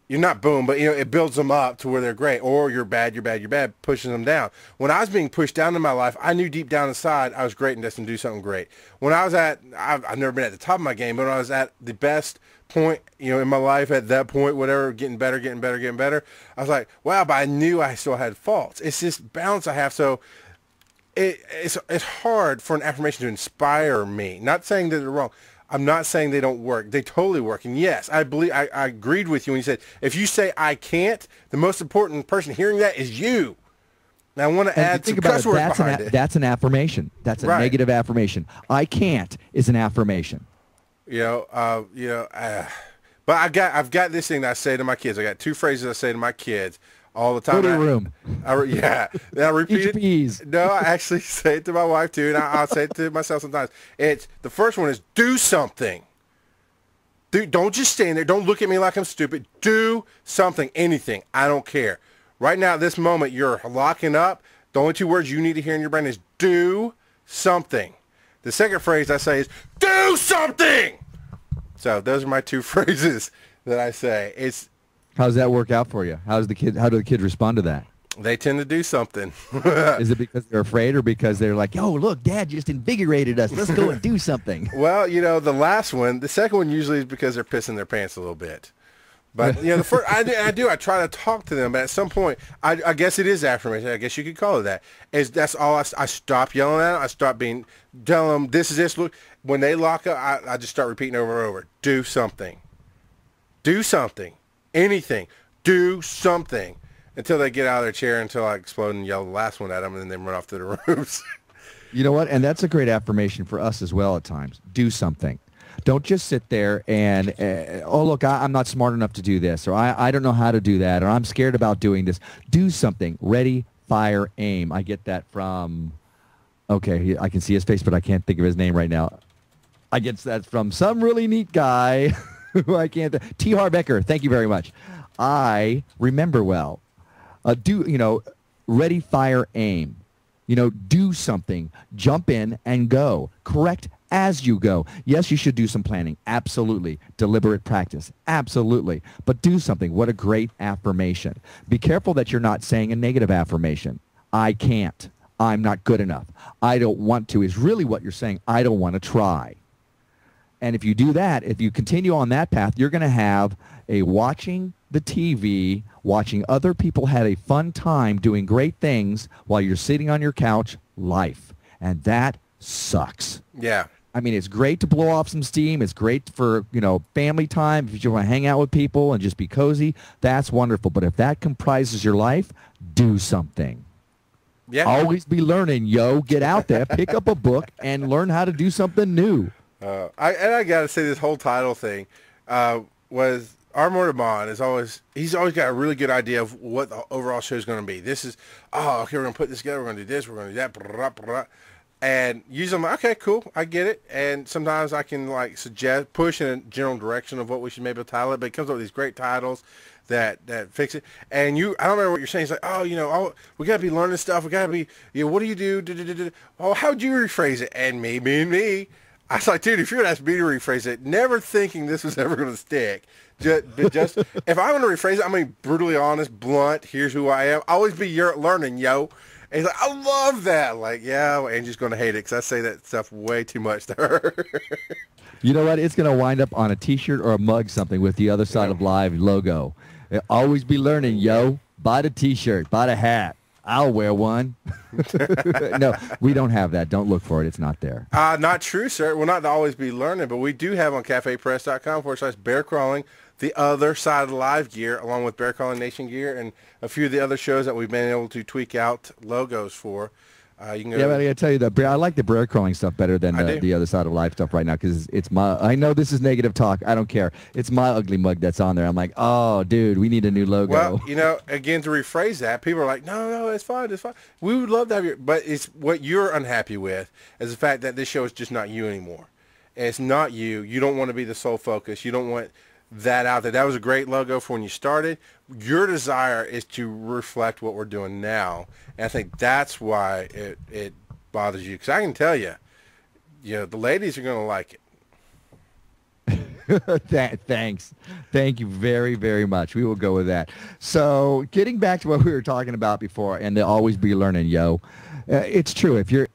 You're not boom, but it builds them up to where they're great. Or you're bad, pushing them down. When I was being pushed down in my life, I knew deep down inside I was great and destined to do something great. When I was I've never been at the top of my game, but when I was at the best point, in my life at that point, whatever, getting better, I was like, wow, but I knew I still had faults. It's this balance I have. So it's hard for an affirmation to inspire me. Not saying that they're wrong. I'm not saying they don't work. They totally work. And yes, I believe I agreed with you when you said, if you say I can't, the most important person hearing that is you. Now I want to add some cuss words behind it. That's an affirmation. That's a negative affirmation. I can't is an affirmation. But I've got this thing that I say to my kids. I got two phrases I say to my kids all the time. Go to your room. Yeah. Then I repeat it. No, I actually say it to my wife too, and I'll say it to myself sometimes. The first one is do something. Don't just stand there. Don't look at me like I'm stupid. Do something, anything. I don't care. Right now, at this moment, you're locking up. The only two words you need to hear in your brain is do something. The second phrase I say is do something. So those are my two phrases that I say. How does that work out for you? How do the kids respond to that? They tend to do something. Is it because they're afraid or because they're like, oh, look, Dad just invigorated us. Let's go and do something. Well, the second one usually is because they're pissing their pants a little bit. But, the first, I try to talk to them, but at some point, I guess it is affirmation. I guess you could call it that. That's all. I stop yelling at them. I stop telling them, this is this. Look, when they lock up, I just start repeating over and over. Do something. Do something. Anything. Do something. Until they get out of their chair, until I explode and yell the last one at them, and then they run off to the roofs. You know what? And that's a great affirmation for us as well at times. Do something. Don't just sit there and, oh, look, I'm not smart enough to do this, or I don't know how to do that, or I'm scared about doing this. Do something. Ready, fire, aim. I get that from, okay, I can see his face, but I can't think of his name right now. I get that from some really neat guy who I can't, T. Harbecker. Thank you very much. I remember well. Ready, fire, aim. Do something. Jump in and go. Correct as you go. Yes, you should do some planning. Absolutely. Deliberate practice. Absolutely. But do something. What a great affirmation. Be careful that you're not saying a negative affirmation. I can't. I'm not good enough. I don't want to is really what you're saying. I don't want to try. And if you do that, if you continue on that path, you're going to have a watching the TV, watching other people have a fun time doing great things while you're sitting on your couch life. And that sucks. Yeah. I mean, it's great to blow off some steam. It's great for, family time. If you want to hang out with people and just be cozy, that's wonderful. But if that comprises your life, do something. Yeah. Always be learning, yo. Get out there, pick up a book, and learn how to do something new. I got to say, this whole title thing was our Mordant he's always got a really good idea of what the overall show is going to be. This is, okay, we're going to put this together. We're going to do this. We're going to do that. Blah, blah, blah. And usually I'm like, okay, cool. I get it. And sometimes I can suggest, push in a general direction of what we should maybe title it. But it comes up with these great titles that fix it. And I don't remember what you're saying. It's like, oh, we got to be learning stuff. We got to be, what do you do? Oh, how'd you rephrase it? And me. I was like, dude, if you're going to ask me to rephrase it, never thinking this was ever going to stick. Just if I want to rephrase it, I'm going to be brutally honest, blunt. Here's who I am. Always be learning, yo. And he's like, I love that. Like, yeah, Angie's going to hate it because I say that stuff way too much to her. You know what? It's going to wind up on a T-shirt or a mug, something with the Other Side of Live logo. Always be learning, yo. Buy the T-shirt. Buy the hat. I'll wear one. No, we don't have that. Don't look for it. It's not there. Not true, sir. Well, not to Always Be Learning, but we do have on cafepress.com/bear crawling the Other Side of the Live gear, along with Bear Crawling Nation gear and a few of the other shows that we've been able to tweak out logos for. You can go but I got to tell you that I like the bear crawling stuff better than the Other Side of Life stuff right now because it's I know this is negative talk. I don't care. It's my ugly mug that's on there. I'm like, oh, dude, we need a new logo. Well, again, to rephrase that, people are like, no, it's fine. We would love to have but it's what you're unhappy with is the fact that this show is just not you anymore. It's not you. You don't want to be the sole focus. You don't want that out there. That was a great logo for when you started. Your desire is to reflect what we're doing now, and I think that's why it bothers you. Because I can tell you, the ladies are going to like it. Thanks. Thank you very, very much. We will go with that. So getting back to what we were talking about before, and to always be learning, yo. It's true. If you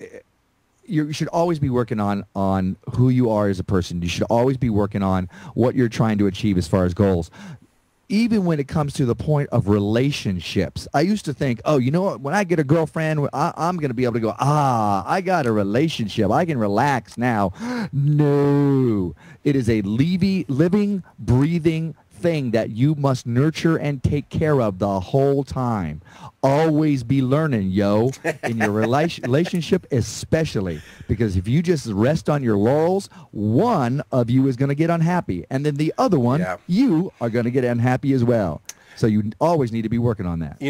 should always be working on who you are as a person. You should always be working on what you're trying to achieve as far as goals. Even when it comes to the point of relationships. I used to think, oh, you know what? When I get a girlfriend, I'm going to be able to go, I got a relationship. I can relax now. No. It is a living, breathing thing that you must nurture and take care of the whole time. Always be learning, yo, in your relationship especially, because if you just rest on your laurels, one of you is going to get unhappy, and then the other one, you are going to get unhappy as well. So you always need to be working on that.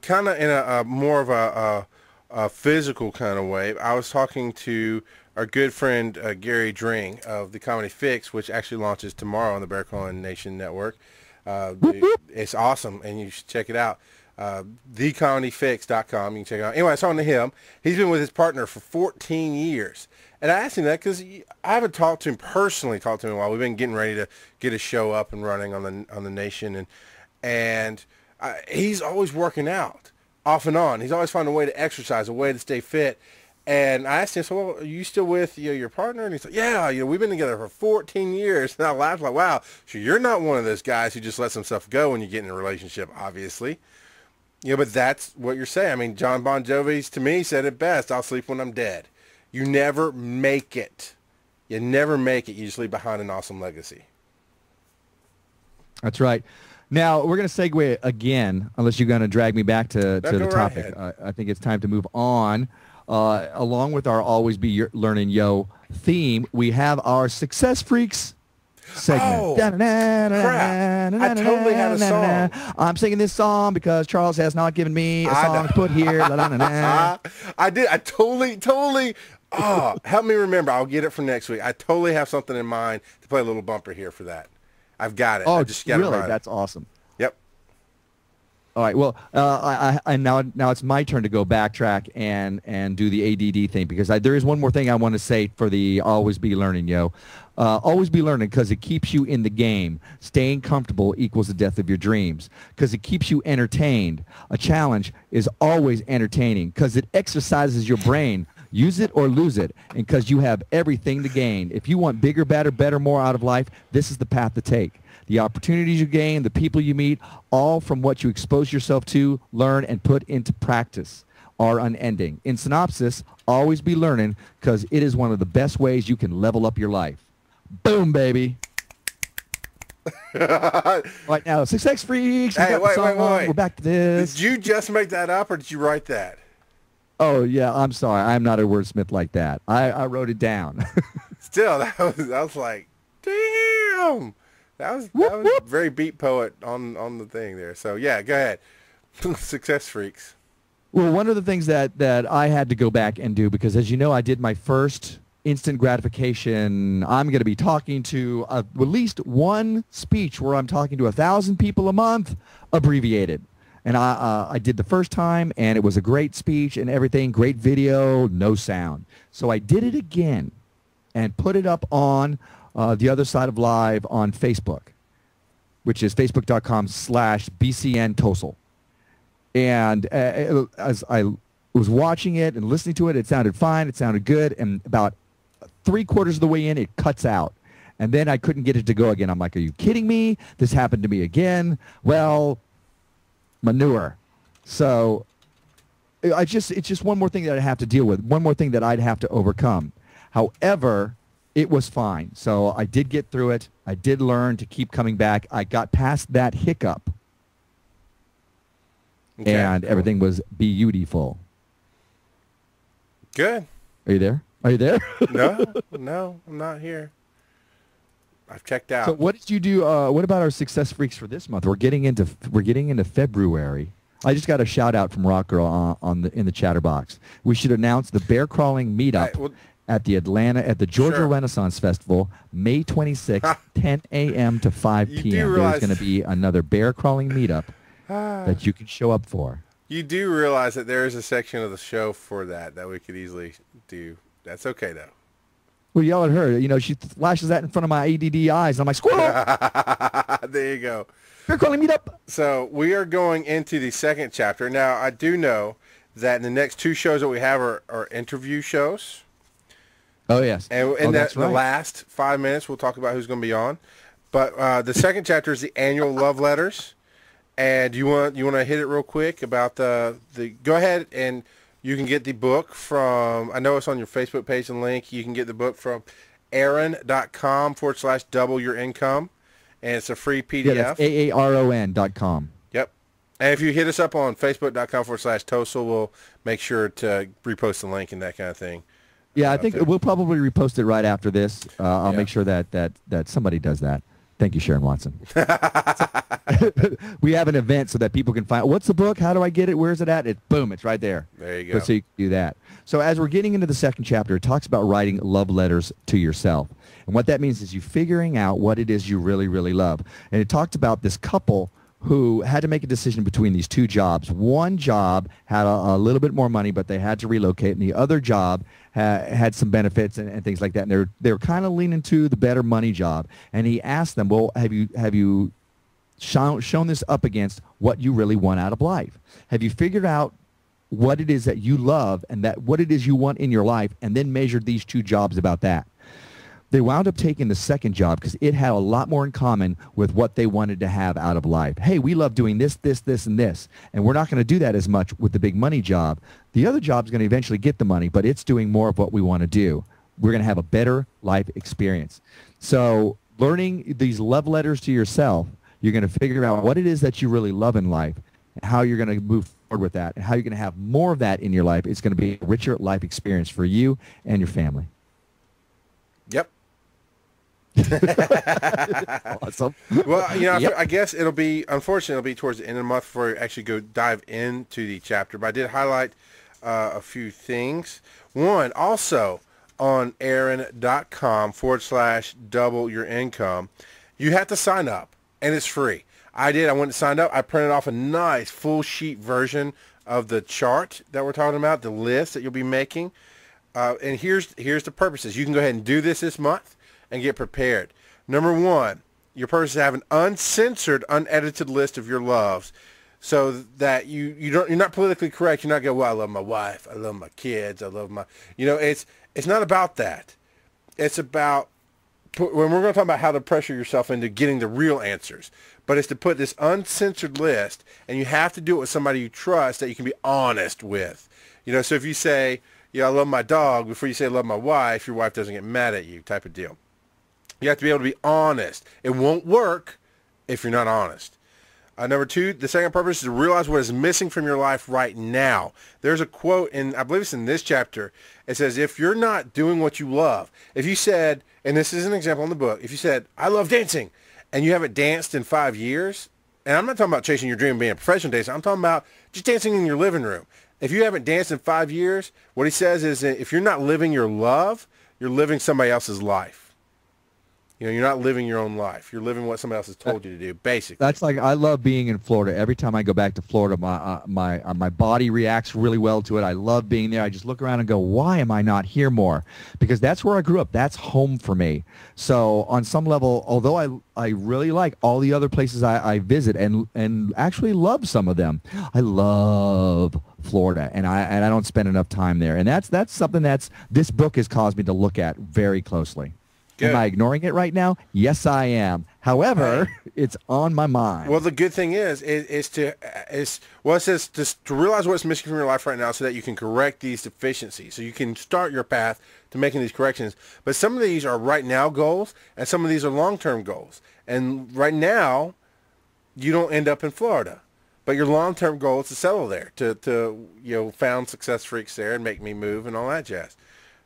Kind of in a more of a physical kind of way. I was talking to our good friend Gary Dring of the Comedy Fix, which actually launches tomorrow on the Bear Crawling Nation Network. It's awesome, and you should check it out. thecomedyfix.com. You can check it out. Anyway, I was talking to him. He's been with his partner for 14 years. And I asked him that because I haven't talked to him personally in a while. We've been getting ready to get a show up and running on the Nation, and he's always working out off and on. He's always finding a way to exercise, a way to stay fit. And I asked him, so, well, are you still with your partner? And he's like, yeah, we've been together for 14 years. And I laughed like, wow, so you're not one of those guys who just lets some stuff go when you get in a relationship, obviously. But that's what you're saying. I mean, John Bon Jovi's, to me, said it best, I'll sleep when I'm dead. You never make it. You never make it. You just leave behind an awesome legacy. That's right. Now, we're going to segue again, unless you're going to drag me back to the topic. I think it's time to move on. Along with our Always Be Learning, yo theme, we have our Success Freaks segment. Oh, crap. I totally had a song. I'm singing this song because Charles has not given me a song to put here. I did. I totally. Oh, help me remember. I'll get it for next week. I totally have something in mind to play a little bumper here for that. I've got it. Oh, I just got really? It right. That's awesome. Yep. All right. Well, now it's my turn to go backtrack and do the ADD thing, because there is one more thing I want to say for the Always Be Learning, yo. Always be learning because it keeps you in the game. Staying comfortable equals the death of your dreams because it keeps you entertained. A challenge is always entertaining because it exercises your brain. Use it or lose it, and because you have everything to gain. If you want bigger, better, more out of life, this is the path to take. The opportunities you gain, the people you meet, all from what you expose yourself to, learn, and put into practice are unending. In synopsis, always be learning because it is one of the best ways you can level up your life. Boom, baby. Right now, Success Freaks. Hey, wait. We're back to this. Did you just make that up, or did you write that? Oh, yeah, I'm sorry. I'm not a wordsmith like that. I wrote it down. Still, I was like, damn. That was very beat poet on the thing there. So, yeah, go ahead. Success Freaks. Well, one of the things that I had to go back and do, because as you know, I did my first instant gratification. I'm going to be talking to at least one speech where I'm talking to 1,000 people a month, abbreviated. And I did the first time, and it was a great speech and everything, great video, no sound. So I did it again and put it up on the other side of live on Facebook, which is facebook.com/BCN Tosol. And as I was watching it and listening to it, it sounded fine. It sounded good. And about 3/4 of the way in, it cuts out. And then I couldn't get it to go again. I'm like, are you kidding me? This happened to me again. Well, manure. So it's just one more thing that I have to deal with. One more thing that I'd have to overcome. However, it was fine. So I did get through it. I did learn to keep coming back. I got past that hiccup. Okay, and cool. Everything was beautiful. Good. Are you there? Are you there? No, I'm not here. I've checked out. So what did you do? What about our success freaks for this month? We're getting into February. I just got a shout out from Rock Girl in the chatter box. We should announce the bear crawling meetup at the Georgia Renaissance Festival, May 26th, 10 a.m. to 5 p.m. There's going to be another bear crawling meetup that you can show up for. You do realize that there is a section of the show for that we could easily do. That's okay, though. Well, yell at her. You know, she flashes that in front of my ADD eyes, and I'm like, squirrel! There you go. Bear crawling meetup. So we are going into the second chapter. Now, I do know that the next 2 shows that we have are interview shows. Oh, yes. And in the last 5 minutes, we'll talk about who's going to be on. But the second chapter is the annual love letters. And you want to hit it real quick about the go ahead, and you can get the book from, I know it's on your Facebook page and link. You can get the book from aaron.com/double your income. And it's a free PDF. Yeah, that's AARON.com. Yep. And if you hit us up on facebook.com/Tosol, we'll make sure to repost the link and that kind of thing. Yeah, I think we'll probably repost it right after this. I'll make sure that somebody does that. Thank you, Sharon Watson. We have an event so that people can find, what's the book? How do I get it? Where's it at? Boom, it's right there. There you go. So you can do that. So as we're getting into the second chapter, it talks about writing love letters to yourself. And what that means is you figuring out what it is you really, really love. And it talked about this couple who had to make a decision between these 2 jobs. One job had a little bit more money, but they had to relocate, and the other job had some benefits and things like that. And they were kind of leaning to the better money job. And he asked them, well, have you shown this up against what you really want out of life? Have you figured out what it is that you love and that what it is you want in your life, and then measured these 2 jobs about that? They wound up taking the second job because it had a lot more in common with what they wanted to have out of life. Hey, we love doing this, this, this, and this, and we're not going to do that as much with the big money job. The other job is going to eventually get the money, but it's doing more of what we want to do. We're going to have a better life experience. So learning these love letters to yourself, you're going to figure out what it is that you really love in life, and how you're going to move forward with that, and how you're going to have more of that in your life. It's going to be a richer life experience for you and your family. Yep. Awesome. Well, I guess unfortunately, it'll be towards the end of the month before we actually go dive into the chapter. But I did highlight a few things. One, also on aaron.com/double your income, you have to sign up, and it's free. I went and signed up. I printed off a nice full sheet version of the chart that we're talking about, the list that you'll be making. And here's the purposes. You can go ahead and do this month and get prepared. Number 1, your purpose is to have an uncensored, unedited list of your loves, so that you're not politically correct. You're not going, well, I love my wife, I love my kids, I love my, it's not about that. It's about, when we're going to talk about how to pressure yourself into getting the real answers, but it's to put this uncensored list, and you have to do it with somebody you trust that you can be honest with. So if you say, I love my dog, before you say I love my wife, your wife doesn't get mad at you, type of deal. You have to be able to be honest. It won't work if you're not honest. Number 2, the second purpose is to realize what is missing from your life right now. There's a quote, and I believe it's in this chapter. It says, if you're not doing what you love, if you said, and this is an example in the book, if you said, I love dancing, and you haven't danced in 5 years, and I'm not talking about chasing your dream of being a professional dancer, I'm talking about just dancing in your living room. If you haven't danced in 5 years, what he says is that if you're not living your love, you're living somebody else's life. You know, you're not living your own life. You're living what somebody else has told you to do, basically. That's like, I love being in Florida. Every time I go back to Florida, my body reacts really well to it. I love being there. I just look around and go, why am I not here more? Because that's where I grew up. That's home for me. So on some level, although I really like all the other places I visit and actually love some of them, I love Florida, and I don't spend enough time there. And that's something this book has caused me to look at very closely. Good. Am I ignoring it right now? Yes, I am. However, it's on my mind. Well, the good thing is to realize what's missing from your life right now so that you can correct these deficiencies. So you can start your path to making these corrections. But some of these are right now goals, and some of these are long-term goals. And right now, you don't end up in Florida. But your long-term goal is to settle there, to found success freaks there and make me move and all that jazz.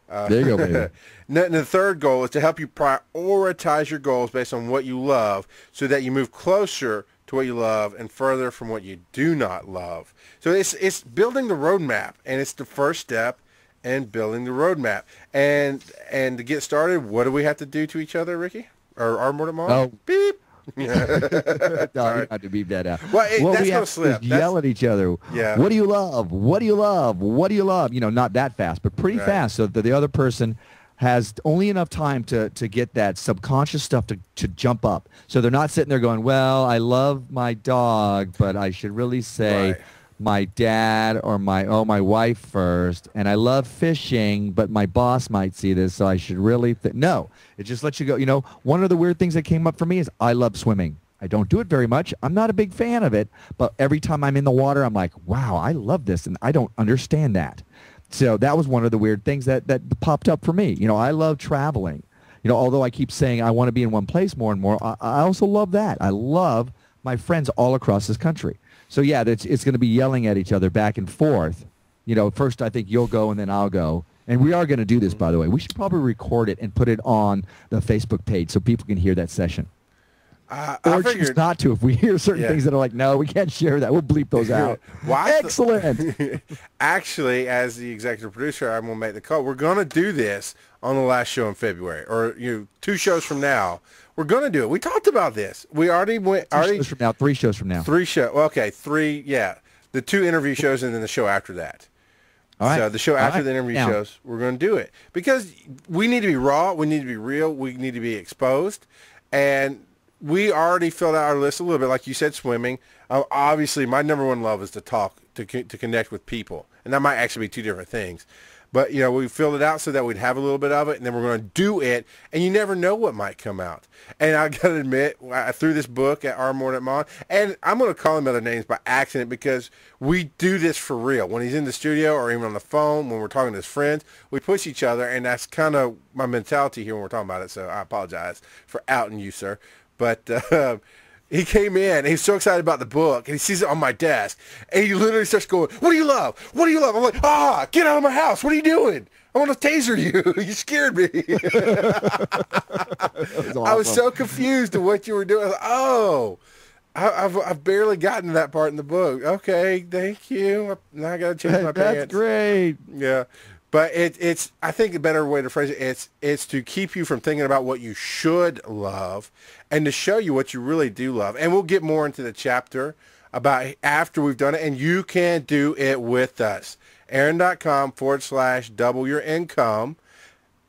There you go, baby. And the third goal is to help you prioritize your goals based on what you love so that you move closer to what you love and further from what you do not love. So it's building the roadmap, and it's the first step in building the roadmap. And to get started, what do we have to do to each other, Ricky? Or our Mordant Mom? Oh. Beep. No, you have to beep that out. Well, that's we no have slip. to yell at each other. Yeah. What do you love? What do you love? What do you love? You know, not that fast, but pretty fast, so that the other person has only enough time to get that subconscious stuff to jump up. So they're not sitting there going, well, I love my dog, but I should really say my dad or my wife first, and I love fishing, but my boss might see this, so I should really no. It just lets you go. You know, one of the weird things that came up for me is I love swimming. I don't do it very much. I'm not a big fan of it, but every time I'm in the water, I'm like, wow, I love this, and I don't understand that. So that was one of the weird things that popped up for me. You know, I love traveling. You know, although I keep saying I want to be in one place more and more, I also love that. I love my friends all across this country. So yeah, it's going to be yelling at each other back and forth. You know, first I think you'll go and then I'll go. And we are going to do this, by the way. We should probably record it and put it on the Facebook page so people can hear that session. Or choose not to if we hear certain things that are like, no, we can't share that. We'll bleep those out. Excellent. Actually, as the executive producer, I'm going to make the call. We're going to do this on the last show in February, or 2 shows from now. We're going to do it. We talked about this. We already went. 3 shows from now. 3 shows from now. 3 shows. Okay, 3. Yeah, the 2 interview shows and then the show after that. All right. So the show after the interview shows, we're going to do it because we need to be raw. We need to be real. We need to be exposed, and we already filled out our list a little bit, like you said, swimming. Obviously, my number one love is to talk, to connect with people, and that might actually be 2 different things. But, we filled it out so that we'd have a little bit of it, and then we're going to do it, and you never know what might come out. And I got to admit, I threw this book at our Mordant Mon, and I'm going to call him other names by accident because we do this for real. When he's in the studio or even on the phone, when we're talking to his friends, we push each other, and that's kind of my mentality here when we're talking about it, so I apologize for outing you, sir. But he came in, and he's so excited about the book, and he sees it on my desk, and he literally starts going, what do you love? What do you love? I'm like, get out of my house. What are you doing? I want to taser you. You scared me. Awesome. I was so confused at what you were doing. I was like, I've barely gotten to that part in the book. Okay, thank you. Now I got to change my pants. That's great. Yeah. But it's I think a better way to phrase it, it's to keep you from thinking about what you should love and to show you what you really do love. And we'll get more into the chapter about after we've done it, and you can do it with us. Aaron.com/double your income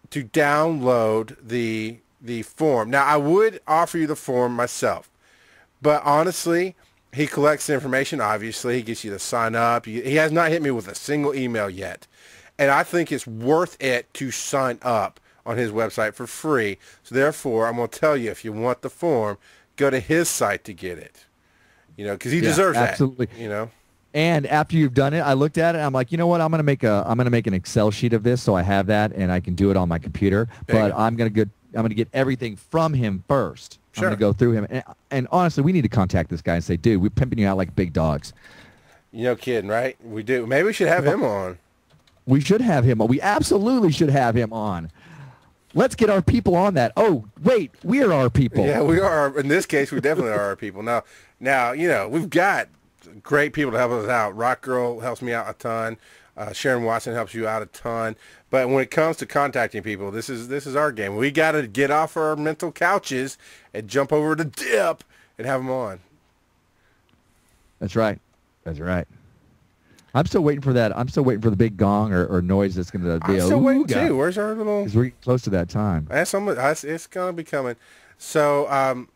to download the form. Now, I would offer you the form myself, but honestly, he collects the information, obviously. He gets you to sign up. He has not hit me with a single email yet. And I think it's worth it to sign up on his website for free. So therefore, I'm going to tell you, if you want the form, go to his site to get it. Because he deserves absolutely. that. And after you've done it, I looked at it, and I'm like, you know what? I'm going to make an Excel sheet of this so I have that and I can do it on my computer. But I'm going to get everything from him first. Sure. I'm going to go through him. And honestly, we need to contact this guy and say, dude, we're pimping you out like big dogs. No kidding, right? We do. Maybe we should have him on. We should have him on. We absolutely should have him on. Let's get our people on that. Oh, wait, we are our people. Yeah, we are. In this case, we definitely are our people. Now, we've got great people to help us out. Rock Girl helps me out a ton. Sharon Watson helps you out a ton. But when it comes to contacting people, this is our game. We got to get off our mental couches and jump over to Dip and have them on. That's right. That's right. I'm still waiting for that. I'm still waiting for the big gong or noise that's going to be. I'm still waiting too. Where's our little? Because we're close to that time. It's going to be coming. So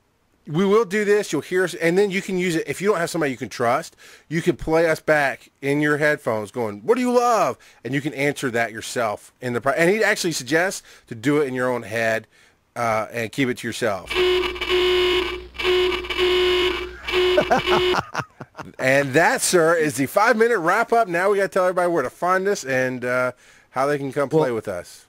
we will do this. You'll hear us, and then you can use it. If you don't have somebody you can trust, you can play us back in your headphones going, what do you love? And you can answer that yourself. And he actually suggests to do it in your own head and keep it to yourself. And that, sir, is the 5-minute wrap-up. Now we got to tell everybody where to find us and how they can come play with us.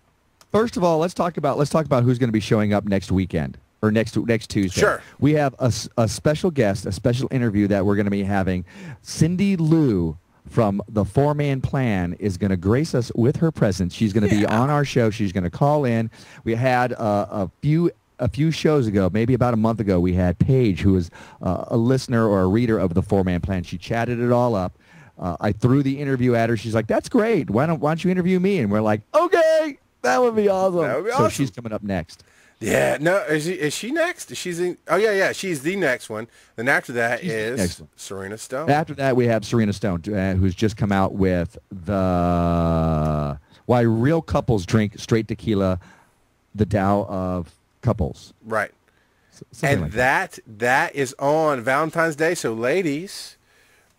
First of all, let's talk about who's going to be showing up next weekend or next Tuesday. Sure. We have a special guest, a special interview that we're going to be having. Cindy Lou from the 4-Man Plan is going to grace us with her presence. She's going to be on our show. She's going to call in. We had a few shows ago, maybe about a month ago, we had Paige, who was a listener or a reader of the 4-Man Plan. She chatted it all up. I threw the interview at her. She's like, that's great. Why don't you interview me? And we're like, okay, that would be awesome. That would be awesome. So she's coming up next. Yeah, no, is she next? She's she's the next one. Then after that is Serena Stone. After that, we have Serena Stone, who's just come out with the Why Real Couples Drink Straight Tequila, the Tao of Couples. Right. Something And like that is on Valentine's Day. So ladies,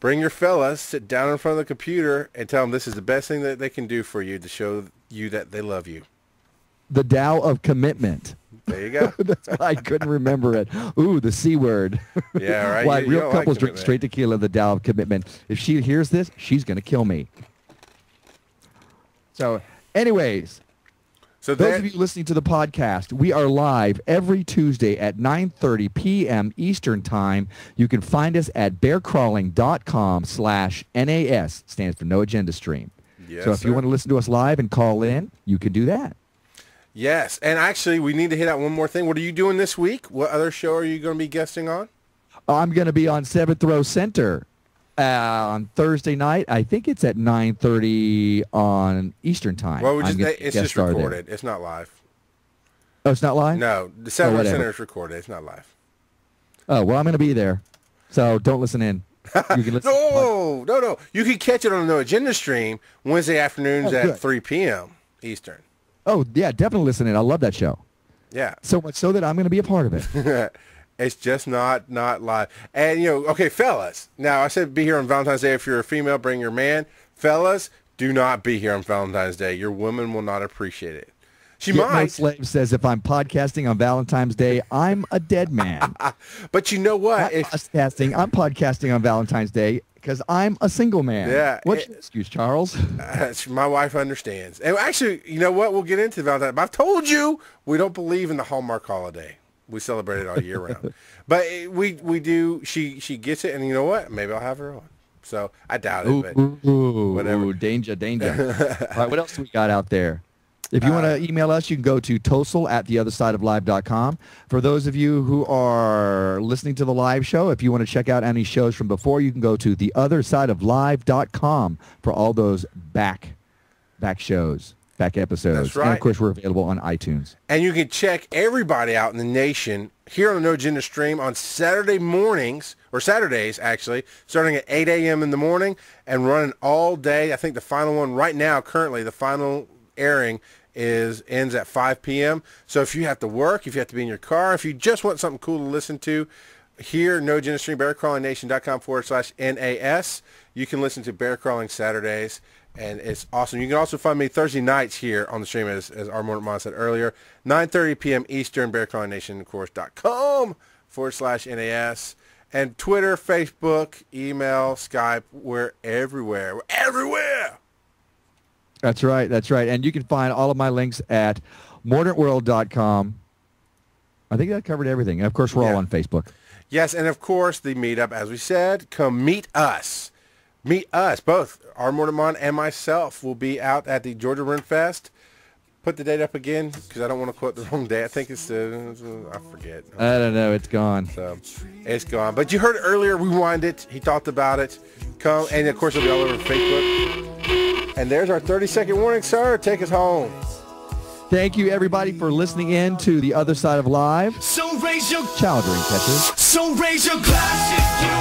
bring your fellas, sit down in front of the computer and tell them this is the best thing that they can do for you to show you that they love you. The Tao of Commitment. There you go. That's why I couldn't remember it. Ooh, the C word. Yeah, right. Why You Real don't Couples like Drink Straight Tequila, the Tao of Commitment. If she hears this, she's going to kill me. So, anyways, so those of you listening to the podcast, we are live every Tuesday at 9:30 p.m. Eastern Time. You can find us at bearcrawling.com/NAS, stands for No Agenda Stream. Yes, so if you want to listen to us live and call in, you can do that. Yes, and actually, we need to hit out one more thing. What are you doing this week? What other show are you going to be guesting on? I'm going to be on 7th Row Center on Thursday night. I think it's at 9:30 on Eastern Time. Well, it's just recorded. It's not live. Oh, it's not live? No, the 7th Row Center is recorded. It's not live. Oh, well, I'm going to be there, so don't listen in. You can listen. No. You can catch it on the No Agenda Stream Wednesday afternoons at 3 p.m. Eastern. Oh, yeah, definitely listen in. I love that show. Yeah. So much so that I'm going to be a part of it. It's just not live. And, okay, fellas. Now, I said be here on Valentine's Day. If you're a female, bring your man. Fellas, do not be here on Valentine's Day. Your woman will not appreciate it. She might. No Slave says, if I'm podcasting on Valentine's Day, I'm a dead man. But you know what? I'm podcasting on Valentine's Day because I'm a single man. Yeah. What's your excuse, Charles? My wife understands. And actually, you know what? We'll get into Valentine's. But I've told you we don't believe in the Hallmark holiday. We celebrate it all year round. But we do. She gets it, and you know what? Maybe I'll have her on. So I doubt it, but whatever. Danger. All right, what else do we got out there? If you want to email us, you can go to Tosol@theothersideoflive.com. For those of you who are listening to the live show, if you want to check out any shows from before, you can go to theothersideoflive.com for all those back shows, back episodes. That's right. And, of course, we're available on iTunes. And you can check everybody out in the nation here on the No Agenda Stream on Saturday mornings, or Saturdays, actually, starting at 8 a.m. in the morning and running all day. I think the final one right now, currently, the final airing ends at 5 p.m. So if you have to work, if you have to be in your car, if you just want something cool to listen to, here, No Agenda Stream, bearcrawlingnation.com/NAS, you can listen to Bear Crawling Saturdays, and it's awesome. You can also find me Thursday nights here on the stream, as our Mordant Mon said earlier, 9:30 p.m. Eastern, bearcrawlingnation, of course, .com/NAS, and Twitter, Facebook, email, Skype, we're everywhere. We're everywhere! That's right. And you can find all of my links at mordantworld.com. I think that covered everything. And, of course, we're all on Facebook. Yes, and, of course, the meetup, as we said, come meet us. Meet us. Both our Mordant Mon and myself will be out at the Georgia Ren Fest. Put the date up again because I don't want to quote the wrong day. I think it's I forget. I don't know. It's gone. So it's gone. But you heard it earlier. Rewind it. He talked about it. Come. And, of course, it'll be all over Facebook. And there's our 30-second warning, sir. Take us home. Thank you, everybody, for listening in to The Other Side of Live. So raise your Ciao, Dreamcatchers. So raise your glasses.